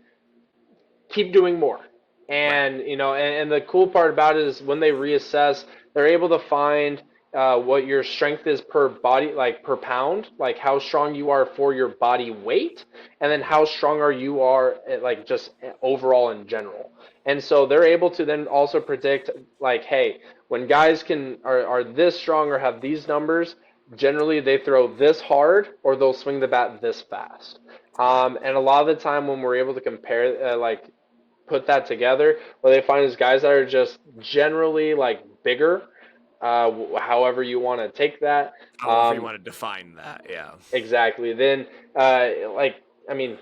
keep doing more. Right. And and the cool part about it is when they reassess, they're able to find what your strength is per body, like per pound, like how strong you are for your body weight, and then how strong are you are like just overall in general. And so they're able to then also predict like, hey, when guys are this strong or have these numbers, generally they throw this hard or they'll swing the bat this fast. Right. And a lot of the time when we're able to compare, put that together, what they find is guys that are just generally like bigger, however you want to take that. However you Um, want to define that. Yeah. exactly. Then, like, I mean,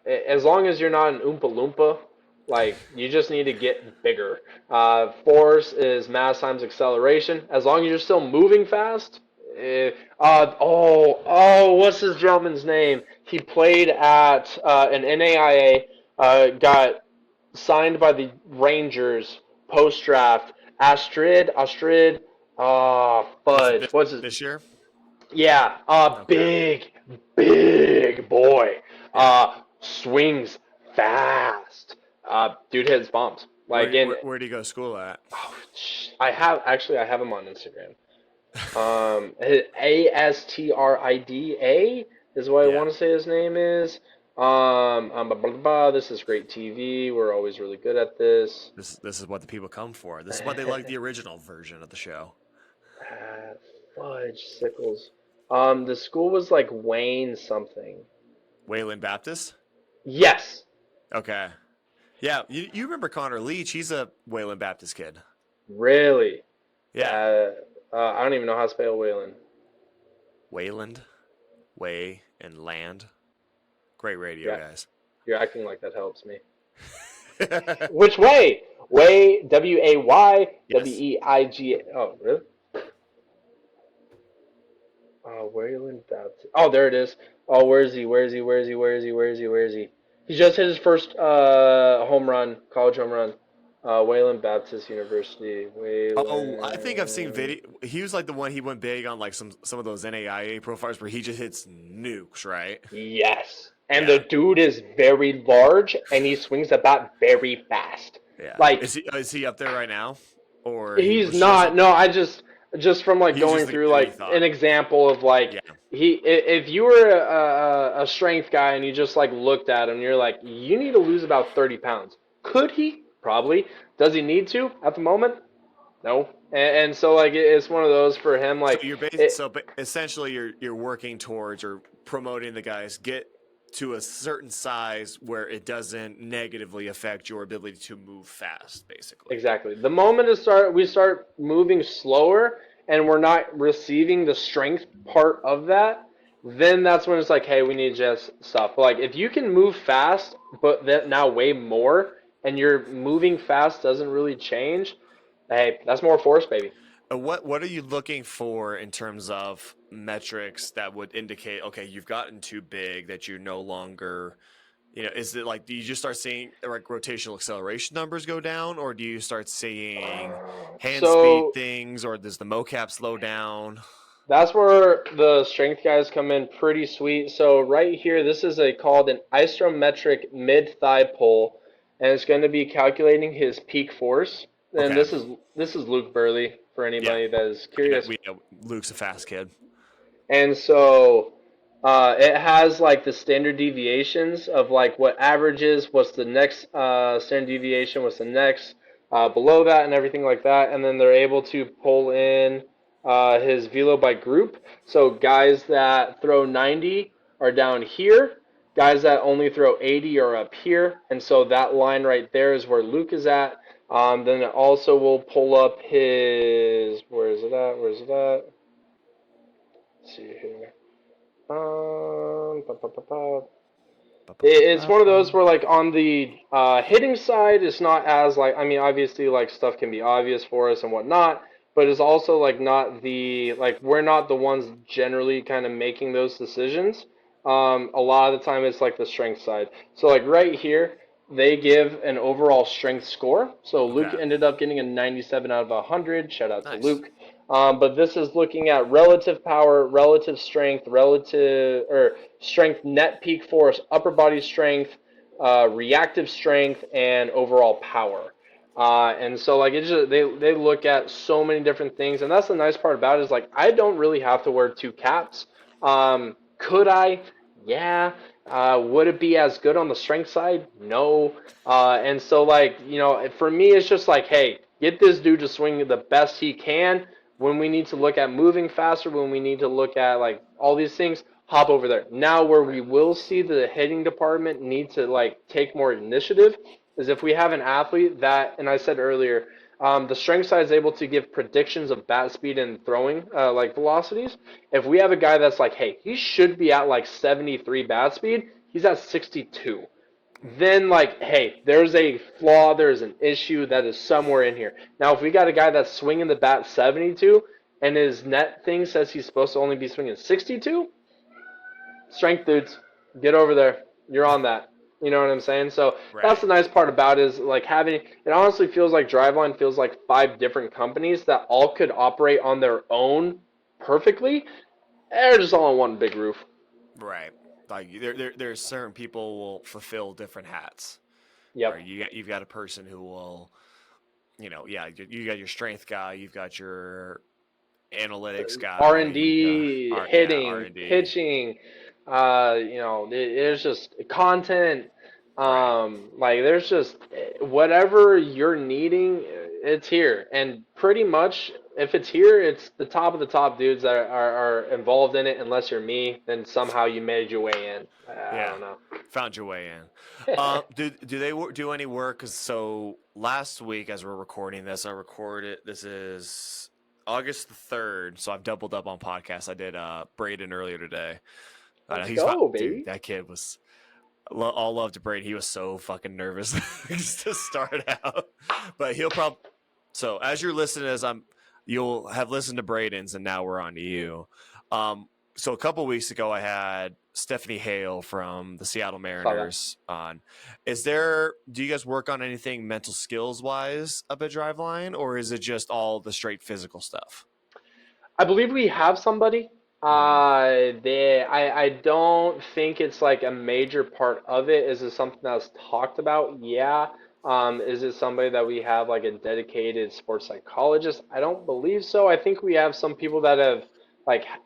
as long as you're not an Oompa Loompa, like, you just need to get bigger. Force is mass times acceleration. As long as you're still moving fast. What's this gentleman's name? He played at an NAIA, got signed by the Rangers post draft. Astrid, This fudge. this What's his? this year? Yeah, Okay. big boy. Yeah. Swings fast. Dude hits bombs. Like in, Where do you go to school at? I have him on Instagram. Astrida is what I Yeah. want to say his name is. Blah, blah, blah. This is great TV. We're always really good at this. This is what the people come for. This is why they like the original version of the show. Fudge sickles. The school was like Wayne something. Wayland Baptist? Yes, Okay. Yeah, you remember Connor Leach? He's a Wayland Baptist kid. really. Yeah. I don't even know how to spell Wayland. Wayland, Way, and Land. Great radio, Yeah, guys. you're acting like that helps me. Which way? Way, Way, Yes. Weig. Oh, really? Wayland Baptist. Oh, there it is. Oh, where is he? Where is he? Where is he? Where is he? Where is he? Where is he? He just hit his first home run, college home run. Wayland Baptist University. Oh, I think I've seen Wayland. video. He was like the one he went big on, like some of those NAIA profiles where he just hits nukes, right? Yes. And the Yeah, dude is very large and he swings the bat very fast. yeah. Like Is he up there right now, or he he's was just not. No, I just from like he's just going the through kid we like an thought? example of like Yeah, if you were a strength guy and you just like looked at him, you're like, you need to lose about 30 pounds. Could he? Probably. Does he need to at the moment? No. And so like it's one of those for him so like you're it essentially you're working towards or promoting the guys get to a certain size where it doesn't negatively affect your ability to move fast, basically. exactly. The moment we start moving slower and we're not receiving the strength part of that, then that's when it's like, hey, we need to just stop. But like if you can move fast, but that now weigh more, and your moving fast doesn't really change, hey, that's more force, baby. What are you looking for in terms of metrics that would indicate, okay, you've gotten too big that you're no longer, is it like, do you just start seeing like rotational acceleration numbers go down, or do you start seeing hand speed So things, or does the mocap slow down? that's where the strength guys come in pretty sweet. So right here, this is a called an isometric mid thigh pull, and it's going to be calculating his peak force. And Okay. this is Luke Burley for Yeah. anybody that is We know, curious. we know Luke's a fast kid. And so it has like the standard deviations of like what averages, what's the next standard deviation, what's the next below that, and everything like that. And then they're able to pull in his velo by group. So guys that throw 90 are down here. Guys that only throw 80 are up here. And so that line right there is where Luke is at. Then it also will pull up his, where is it at? Where is it at? let's see here. Pa, pa, pa, pa. It's one of those Ba-ba-ba-ba-ba. where like on the hitting side, it's not as like I mean obviously like stuff can be obvious for us and whatnot, but it's also like not the like we're not the ones generally kind of making those decisions. A lot of the time it's like the strength side. So like right here, they give an overall strength score. So Luke Okay. ended up getting a 97 out of 100. Shout out to Nice. Luke. But this is looking at relative power, relative strength, relative or strength net peak force, upper body strength, reactive strength, and overall power. And so like it's just they look at so many different things, and that's the nice part about it is like I don't really have to wear two caps. Could I? Yeah. Would it be as good on the strength side? No. And so like for me it's just like hey, get this dude to swing the best he can. When we need to look at moving faster, when we need to look at like all these things, hop over there. Now, where we Right. will see the hitting department need to like take more initiative is if we have an athlete that, and I said earlier, the strength side is able to give predictions of bat speed and throwing like velocities. If we have a guy that's like, hey, he should be at like 73 bat speed, he's at 62, then like, hey, there's a flaw, there's an issue that is somewhere in here. Now, if we got a guy that's swinging the bat 72 and his net thing says he's supposed to only be swinging 62, strength dudes, get over there. You're on that. You know what I'm saying? So that's Right. the nice part about it is like having it honestly feels like Driveline feels like five different companies that all could operate on their own perfectly. They're just all on one big roof. Right. Like there's certain people will fulfill different hats. Right. Yep. You've got a person who will, yeah, you got your strength guy, you've got your analytics R guy, and you've got D, R hitting, and D. pitching, there's just content. Right. Like there's just whatever you're needing, it's here. And pretty much, if it's here, it's the top of the top dudes that are involved in it. Unless you're me, then somehow you made your way in. I Yeah. don't know. Found your way in. Do they do any work? 'Cause so last week, as we're recording this, I recorded. This is August the 3rd, so I've doubled up on podcasts. I did Braden earlier today. Let's He's fine, go, dude. baby. That kid was all love to Braden. He was so fucking nervous to start out, but he'll probably. So as you're listening, you'll have listened to Braden's, and now we're on to you. So a couple weeks ago, I had Stephanie Hale from the Seattle Saw that. Mariners on. Do you guys work on anything mental skills wise up at Driveline, or is it just all the straight physical stuff? I believe we have somebody. Mm-hmm. I don't think it's like a major part of it. Is it something that's talked about? Yeah. Is it somebody that we have like a dedicated sports psychologist? I don't believe so. I think we have some people that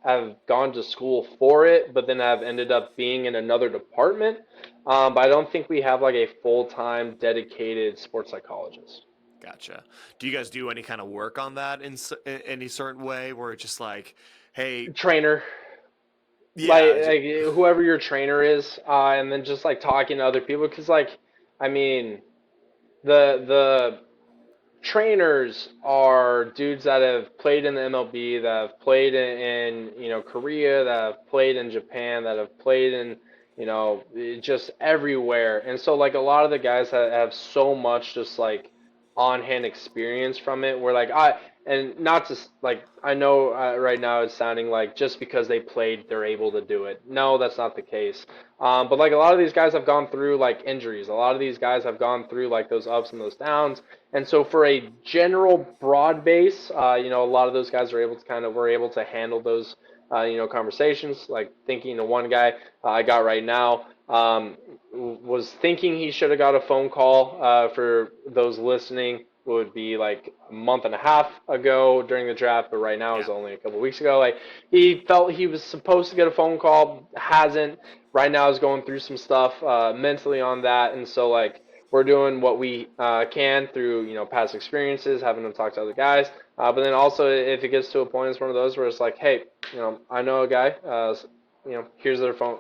have gone to school for it, but then have ended up being in another department. But I don't think we have like a full-time dedicated sports psychologist. Gotcha. Do you guys do any kind of work on that in any certain way, where it's just like, hey, Trainer, yeah, like whoever your trainer is, and then just like talking to other people, because like I mean the trainers are dudes that have played in the MLB, that have played in Korea, that have played in Japan, that have played in just everywhere, and so like a lot of the guys have so much just like on hand experience from it. Where like and not just like I know right now it's sounding like just because they played they're able to do it. No, that's not the case. But like a lot of these guys have gone through like injuries. A lot of these guys have gone through like those ups and those downs. And so for a general broad base, a lot of those guys are able to were able to handle those conversations. Like thinking of one guy I got right now. Was thinking he should have got a phone call for those listening would be like a month and a half ago during the draft, but right now is yeah, only a couple of weeks ago. Like he felt he was supposed to get a phone call, hasn't. Right now is going through some stuff mentally on that, and so like we're doing what we can through past experiences, having them talk to other guys. But then also if it gets to a point, it's one of those where it's like, hey, I know a guy. Here's their phone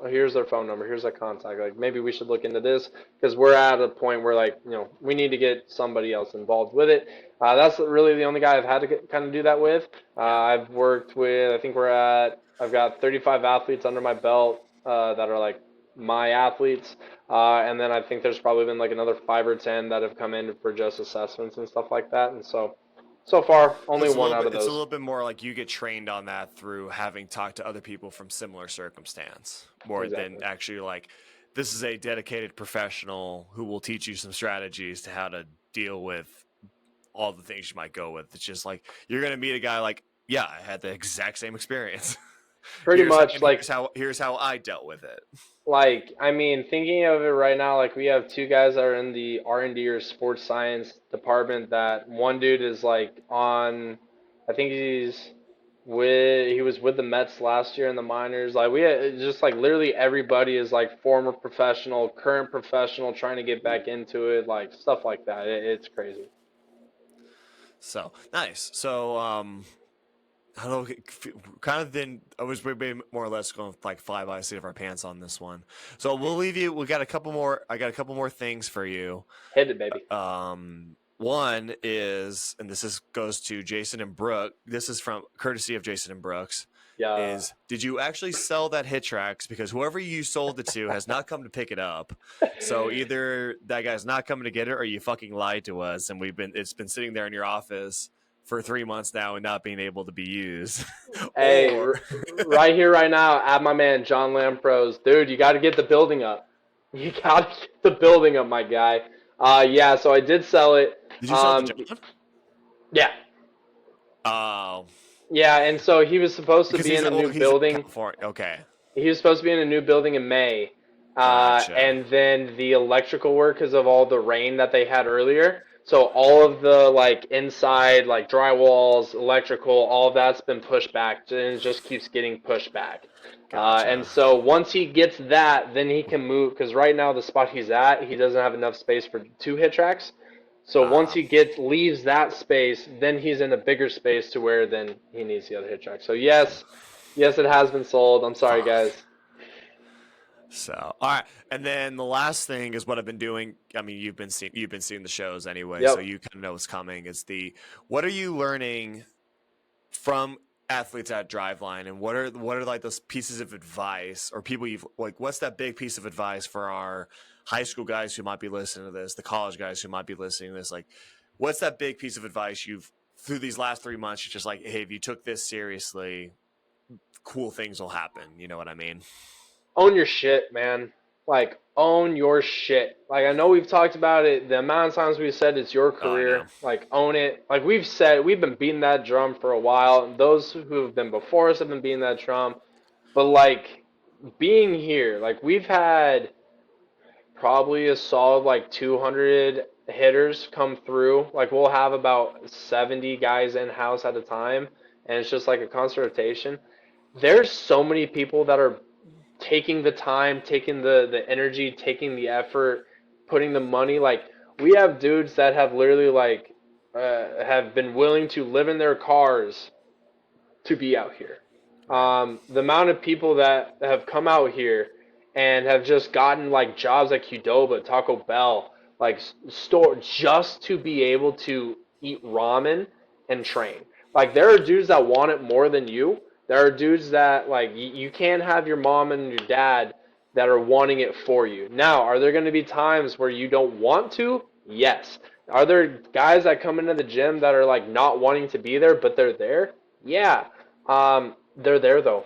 number, here's their contact. Like maybe we should look into this because we're at a point where like we need to get somebody else involved with it. That's really the only guy I've had to kind of do that with. yeah. I've worked with. I think we're at I've got 35 athletes under my belt that are like my athletes, and then I think there's probably been like another 5 or 10 that have come in for just assessments and stuff like that. And so far, So only it's a one little out bit. of It's a those. little bit more like you get trained on that through having talked to other people from similar circumstance, more than Exactly. actually like this is a dedicated professional who will teach you some strategies to how to deal with all the things you might go with. It's just like you're gonna meet a guy like, yeah, I had the exact same experience. Pretty much, And here's how I dealt with it. I mean, thinking of it right now, like we have two guys that are in the R&D or sports science department. That one dude is like on, I think he was with the Mets last year in the minors. Like we just like literally everybody is like former professional, current professional, trying to get back into it, like stuff like that. It's crazy. So nice. So I don't know, kind of then I was maybe more or less going to like fly by the seat of our pants on this one. So we'll leave you. We got a couple more. I got a couple more things for you. Hit it, baby. One is, and this is goes to Jason and Brooke. This is from courtesy of Jason and Brooks. Yeah. Is did you actually sell that hit tracks? Because whoever you sold it to has not come to pick it up. So either that guy's not coming to get it, or you fucking lied to us, and it's been sitting there in your office for 3 months now and not being able to be used. Hey, Or right here, right now, at my man John Lamprose, dude, you got to get the building up. You got to get the building up, my guy. Yeah, so I did sell it. did you sell it to B- John? yeah, Oh, yeah, and so he was supposed to because be in a new he's in building. California. Okay, He was supposed to be in a new building in May, gotcha. and then the electrical work because of all the rain that they had earlier. So all of the like inside like drywalls, electrical, all of that's been pushed back, and it just keeps getting pushed back. And Gotcha. so once he gets that, then he can move because right now the spot he's at, he doesn't have enough space for 2 hit tracks. So once he gets leaves that space, then he's in a bigger space to where then he needs the other hit track. So yes, yes, it has been sold. I'm sorry, Fuck. guys. So, all right, and then the last thing is what I've been doing. I mean, you've been seeing the shows anyway, so Yep. you kind of know what's coming. Is the what are you learning from athletes at Driveline, and what are like those pieces of advice or people you've like? What's that big piece of advice for our high school guys who might be listening to this, the college guys who might be listening to this? Like, what's that big piece of advice you've through these last 3 months? You're just like, hey, if you took this seriously, cool things will happen. You know what I mean? Own your shit, man. Like, own your shit. Like, I know we've talked about it. The amount of times we've said it's your Oh, I know. career. Like, own it. Like, we've been beating that drum for a while. And those who have been before us have been beating that drum. But, like, being here, like, we've had probably a solid, like, 200 hitters come through. Like, we'll have about 70 guys in house at a time. And it's just like a constant rotation. There's so many people that are taking the time, taking the energy, taking the effort, putting the money. Like we have dudes that have literally like have been willing to live in their cars to be out here. Right. The amount of people that have come out here and have just gotten like jobs at Qdoba, Taco Bell, like store just to be able to eat ramen and train. Like there are dudes that want it more than you. There are dudes that like you can't have your mom and your dad that are wanting it for you. Now, are there going to be times where you don't want to? Yes. Are there guys that come into the gym that are like not wanting to be there, but they're there? Yeah. They're there though.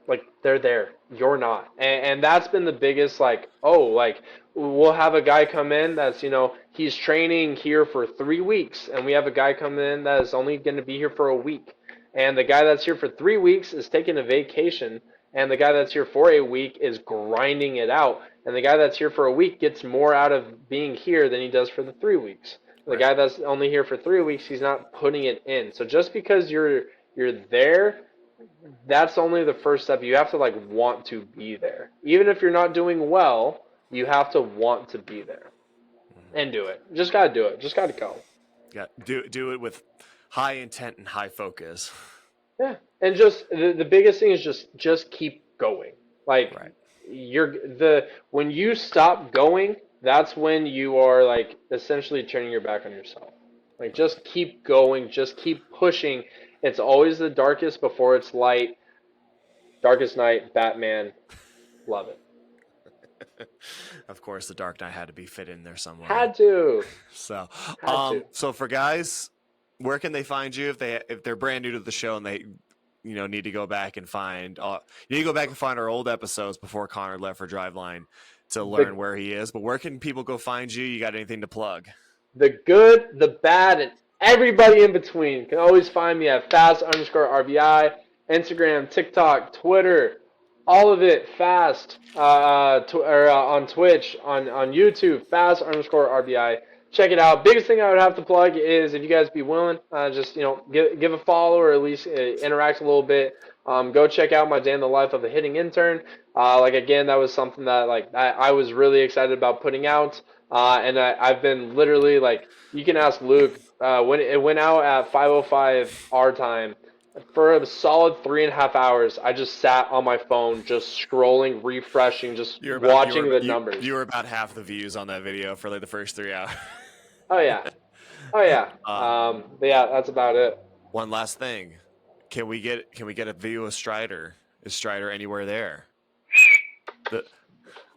Like they're there. You're not. And that's been the biggest like, oh, like we'll have a guy come in that's, he's training here for 3 weeks and we have a guy come in that is only going to be here for a week. And the guy that's here for 3 weeks is taking a vacation and the guy that's here for a week is grinding it out. And the guy that's here for a week gets more out of being here than he does for the 3 weeks. The Right. guy that's only here for 3 weeks, he's not putting it in. So just because you're there, that's only the first step. You have to like want to be there. Even if you're not doing well, you have to want to be there and do it. Just gotta do it. Just gotta go. Yeah. Do it with high intent and high focus. Yeah. And just the biggest thing is just keep going. Like Right. when you stop going, that's when you are like essentially turning your back on yourself. Like Right. just keep going, just keep pushing. It's always the darkest before it's light. Darkest Knight, Batman, love it. Of course, the Dark Knight had to be fit in there somewhere. Had to, So, had to. so for guys, where can they find you if they're brand new to the show and they need to go back and find our old episodes before Conner left for Driveline to learn where he is. But where can people go find you? You got anything to plug? The good, the bad, and everybody in between. You can always find me at fast_RBI, Instagram, TikTok, Twitter, all of it fast. On Twitch, on YouTube, fast_RBI. Check it out. Biggest thing I would have to plug is if you guys be willing, just give a follow or at least interact a little bit. Go check out my day in the life of a hitting intern. Again, that was something that I was really excited about putting out. And I've been literally you can ask Luke when it went out at 5:05 our time. For a solid 3.5 hours, I just sat on my phone, just scrolling, refreshing, just watching the numbers. You were about half the views on that video for the first 3 hours. Oh yeah, oh yeah. But yeah, that's about it. One last thing, can we get a view of Strider? Is Strider anywhere there?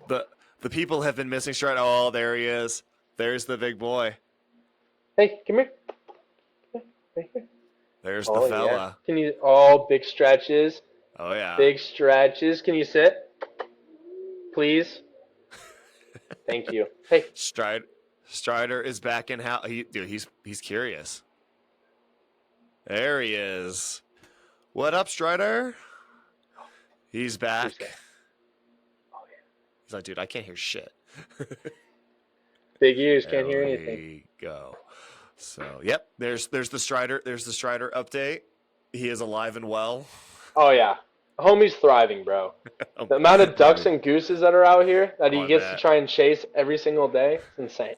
The people have been missing Strider. Oh, there he is. There's the big boy. Hey, come here. Hey, here. There's the fella. Yeah. Can you? Big stretches. Oh yeah. Big stretches. Can you sit? Please. Thank you. Hey. Strider is back in house. He's curious. There he is. What up, Strider? He's back. Oh yeah. He's like, dude, I can't hear shit. Big ears, can't hear anything. There you go. So, yep, there's the Strider update. He is alive and well. Oh yeah. Homie's thriving, bro. The amount of ducks and gooses that are out here that he gets to try and chase every single day, it's insane.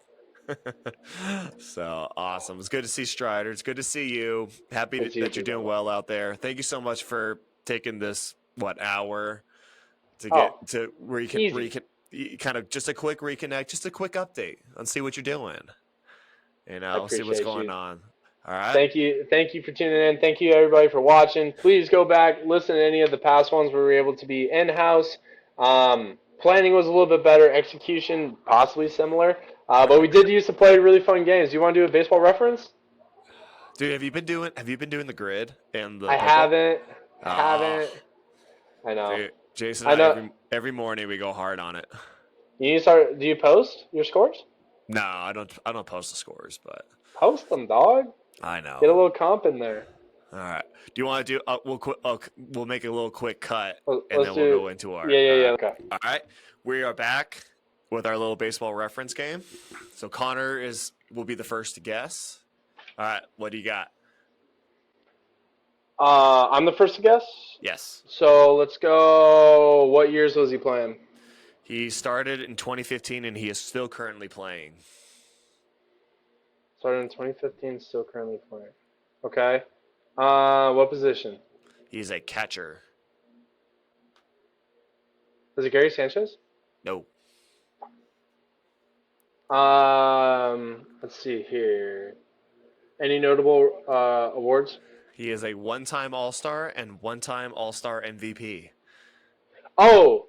So awesome. It's good to see Strider. It's good to see you. Happy that you're doing well out there. Thank you so much for taking this hour to get to where you can kind of just a quick reconnect, just a quick update and see what you're doing. See what's going on. All right. Thank you for tuning in. Thank you everybody for watching. Please go back, listen to any of the past ones where we were able to be in-house. Planning was a little bit better, execution possibly similar, but we did used to play really fun games. Do you want to do a baseball reference? Dude, have you been doing the grid and the? I haven't. I know. Dude, Jason, I know. Every morning we go hard on it. You start. Do you post your scores? No, I don't post the scores, but post them, dog. I know. Get a little comp in there. All right. Do you want to do? We'll make a little quick cut, and then we'll go into our. Yeah. Okay. All right. We are back with our little baseball reference game. So Conner will be the first to guess. All right. What do you got? I'm the first to guess. Yes. So let's go. What years was he playing? He started in 2015, and he is still currently playing. Started in 2015, still currently playing. Okay. What position? He's a catcher. Is it Gary Sanchez? No. Let's see here. Any notable awards? He is a one-time All-Star and one-time All-Star MVP. Oh.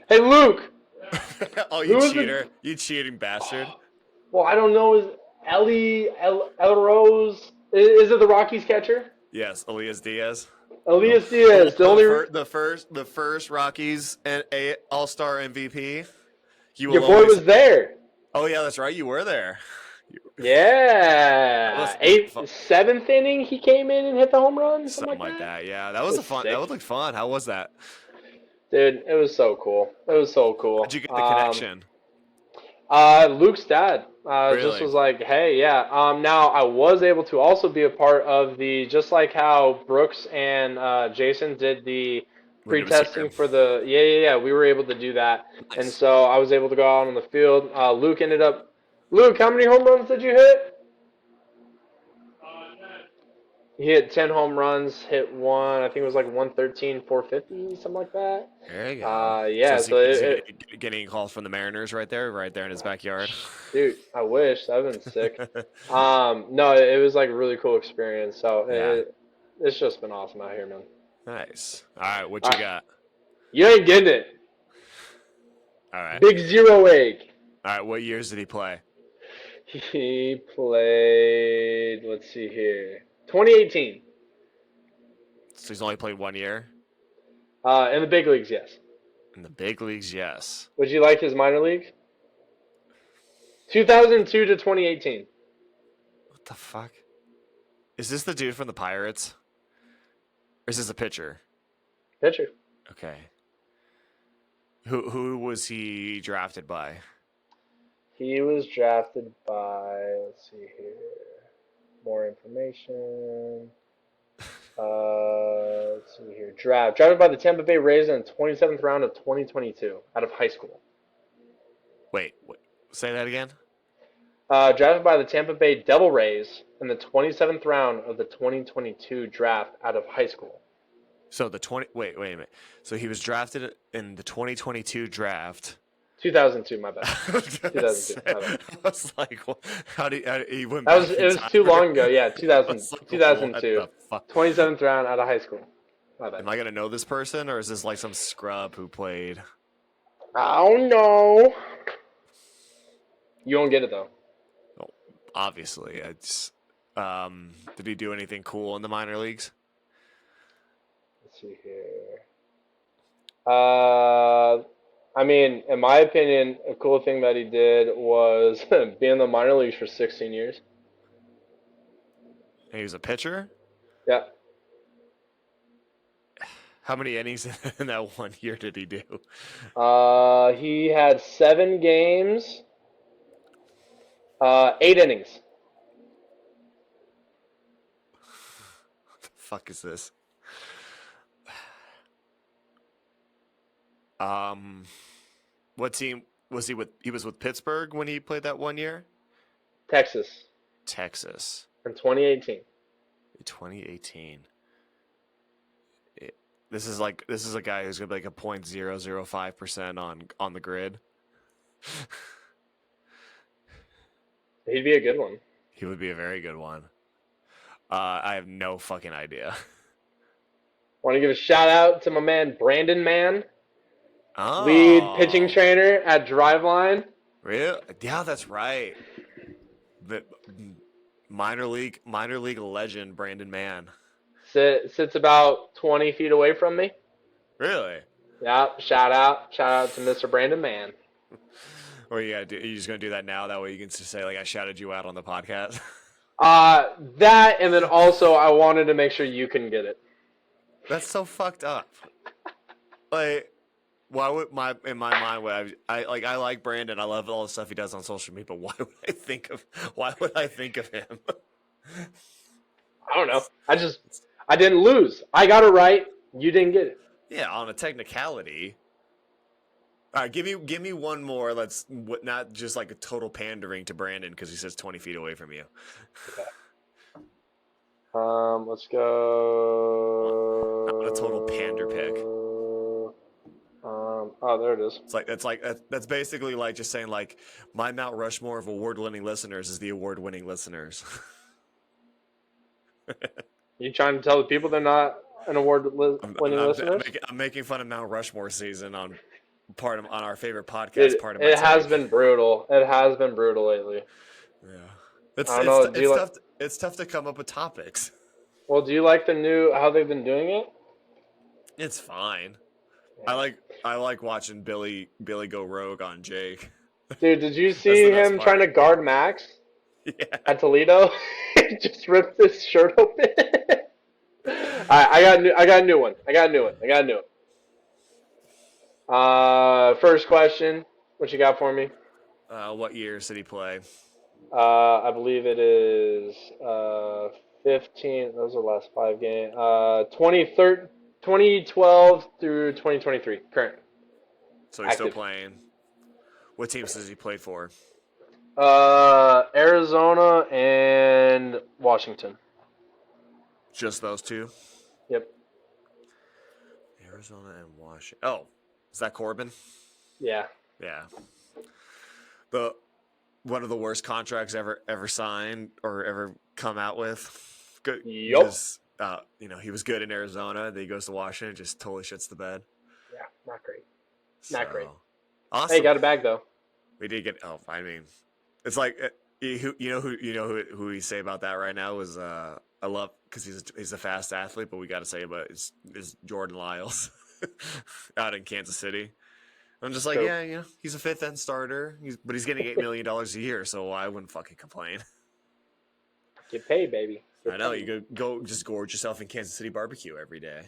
Hey, Luke. Oh, you cheater! You cheating bastard! Well, I don't know. Is Elrose? Is it the Rockies catcher? Yes, Elias Diaz. Elias Diaz, the first Rockies and All-Star MVP. Your boy was there. Oh yeah, that's right. You were there. Yeah, seventh inning, he came in and hit the home run. Something like that. Yeah, that was fun. That was fun. How was that? Dude, it was so cool. How'd you get the connection? Luke's dad really? Just was like, hey, yeah. Now I was able to also be a part of just like how Brooks and Jason did the pre-testing for the yeah. We were able to do that, nice. And so I was able to go out on the field. Luke, how many home runs did you hit? He hit 10 home runs, hit one. I think it was like 113, 450, something like that. There you go. Yeah. So getting calls from the Mariners right there in his backyard. Dude, I wish that would have been sick. No, it was like a really cool experience. So it's just been awesome out here, man. Nice. All right, what All you right, got? you ain't getting it. All right. Big zero egg. All right, what years did he play? He played. Let's see here. 2018. So he's only played 1 year? In the big leagues, yes. In the big leagues, yes. Would you like his minor league? 2002 to 2018. What the fuck? Is this the dude from the Pirates? Or is this a pitcher? Pitcher. Okay. Who was he drafted by? He was drafted by. Let's see here. More information. Let's see here. Drafted by the Tampa Bay Rays in the 27th round of 2022 out of high school. Wait, say that again? Drafted by the Tampa Bay Devil Rays in the 27th round of the 2022 draft out of high school. So wait a minute. So he was drafted in the 2022 draft. 2002, my bad. 2002, my bad. I was like, how do he went That back was it was in too time? long ago. Yeah, I 2000, was like, 2002. what the fuck? 27th round out of high school. My bad. Am I gonna know this person, or is this like some scrub who played? Oh no. You won't get it though. Well, obviously, it's. Did he do anything cool in the minor leagues? Let's see here. I mean, in my opinion, a cool thing that he did was be in the minor leagues for 16 years. And he was a pitcher. Yeah. How many innings in that 1 year did he do? He had 7 games, 8 innings. What the fuck is this? What team was he with? He was with Pittsburgh when he played that 1 year? Texas Texas. in 2018. 2018. This is a guy who's gonna be like a 0.005% on the grid. He'd be a good one. He would be a very good one. I have no fucking idea. Want to give a shout out to my man Brandon Mann, Oh, lead pitching trainer at Driveline. really? Yeah, that's right. The minor league legend Brandon Mann. Sits about 20 feet away from me. Really? Yeah, shout out to Mr. Brandon Mann. Or you just gonna do that now? That way you can just say like I shouted you out on the podcast. That and then also I wanted to make sure you couldn't get it. That's so fucked up. Like, why would in my mind would I like Brandon? I love all the stuff he does on social media. But why would I think of him? I don't know. I didn't lose. I got it right. You didn't get it. Yeah, on a technicality. All right, give me one more. Let's not just like a total pandering to Brandon because he sits 20 feet away from you. Okay. Let's go. A total pander pick. Oh, there it is. That's basically like just saying like my Mount Rushmore of award-winning listeners is the award-winning listeners. You trying to tell the people they're not an award-winning listeners? I'm making fun of Mount Rushmore season on our favorite podcast. It has been brutal. It has been brutal lately. Yeah, it's tough to come up with topics. Well, do you like how they've been doing it? It's fine. I like watching Billy go rogue on Jake. Dude, did you see him trying to guard Max? Yeah. At Toledo? He just ripped his shirt open. I got a new one. First question. What you got for me? What years did he play? I believe it is 15. Those are the last 5 games. 2012 through 2023. Current. So he's still playing. What teams does he play for? Arizona and Washington. Just those two? Yep. Arizona and Washington. Oh, is that Corbin? Yeah. Yeah. One of the worst contracts ever signed or ever come out with. Good. Yup. he was good in Arizona. Then he goes to Washington, just totally shits the bed. Yeah, not great. So, Not great. awesome. Hey, got a bag though. We did get. Oh, I mean, it's like who we say about that right now is I love because he's a fast athlete, but we got to say about is Jordan Lyles out in Kansas City. I'm just like, Dope. yeah, he's a fifth end starter, but he's getting $8 million a year, so I wouldn't fucking complain. Get paid, baby. Get I know paid. you go just gorge yourself in Kansas City barbecue every day.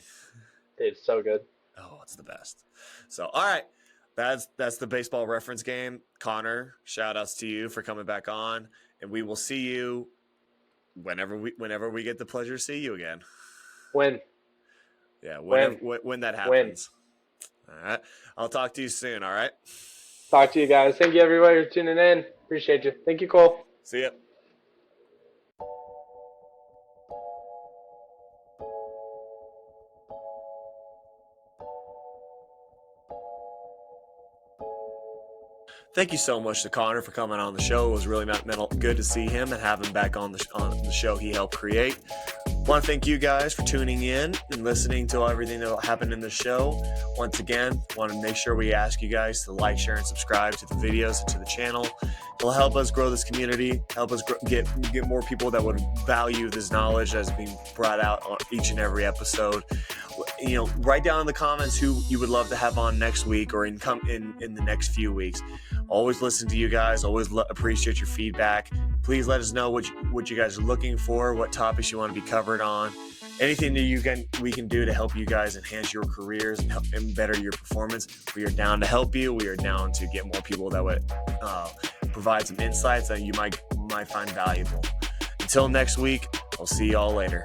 It's so good. Oh, it's the best. So, all right, that's the baseball reference game. Connor, shout outs to you for coming back on, and we will see you whenever we get the pleasure to see you again. When? Yeah, when that happens. All right, I'll talk to you soon. All right. Talk to you guys. Thank you, everybody, for tuning in. Appreciate you. Thank you, Cole. See ya. Thank you so much to Connor for coming on the show. It was really good to see him and have him back on the show he helped create. Want to thank you guys for tuning in and listening to everything that happened in the show. Once again, want to make sure we ask you guys to like, share, and subscribe to the videos and to the channel. It'll help us grow this community, help us get more people that would value this knowledge that's being brought out on each and every episode. Write down in the comments who you would love to have on next week or in the next few weeks. Always listen to you guys. Always appreciate your feedback. Please let us know what you guys are looking for, what topics you want to be covered on. Anything that we can do to help you guys enhance your careers and better your performance. We are down to help you. We are down to get more people that would provide some insights that you might find valuable. Until next week, I'll see y'all later.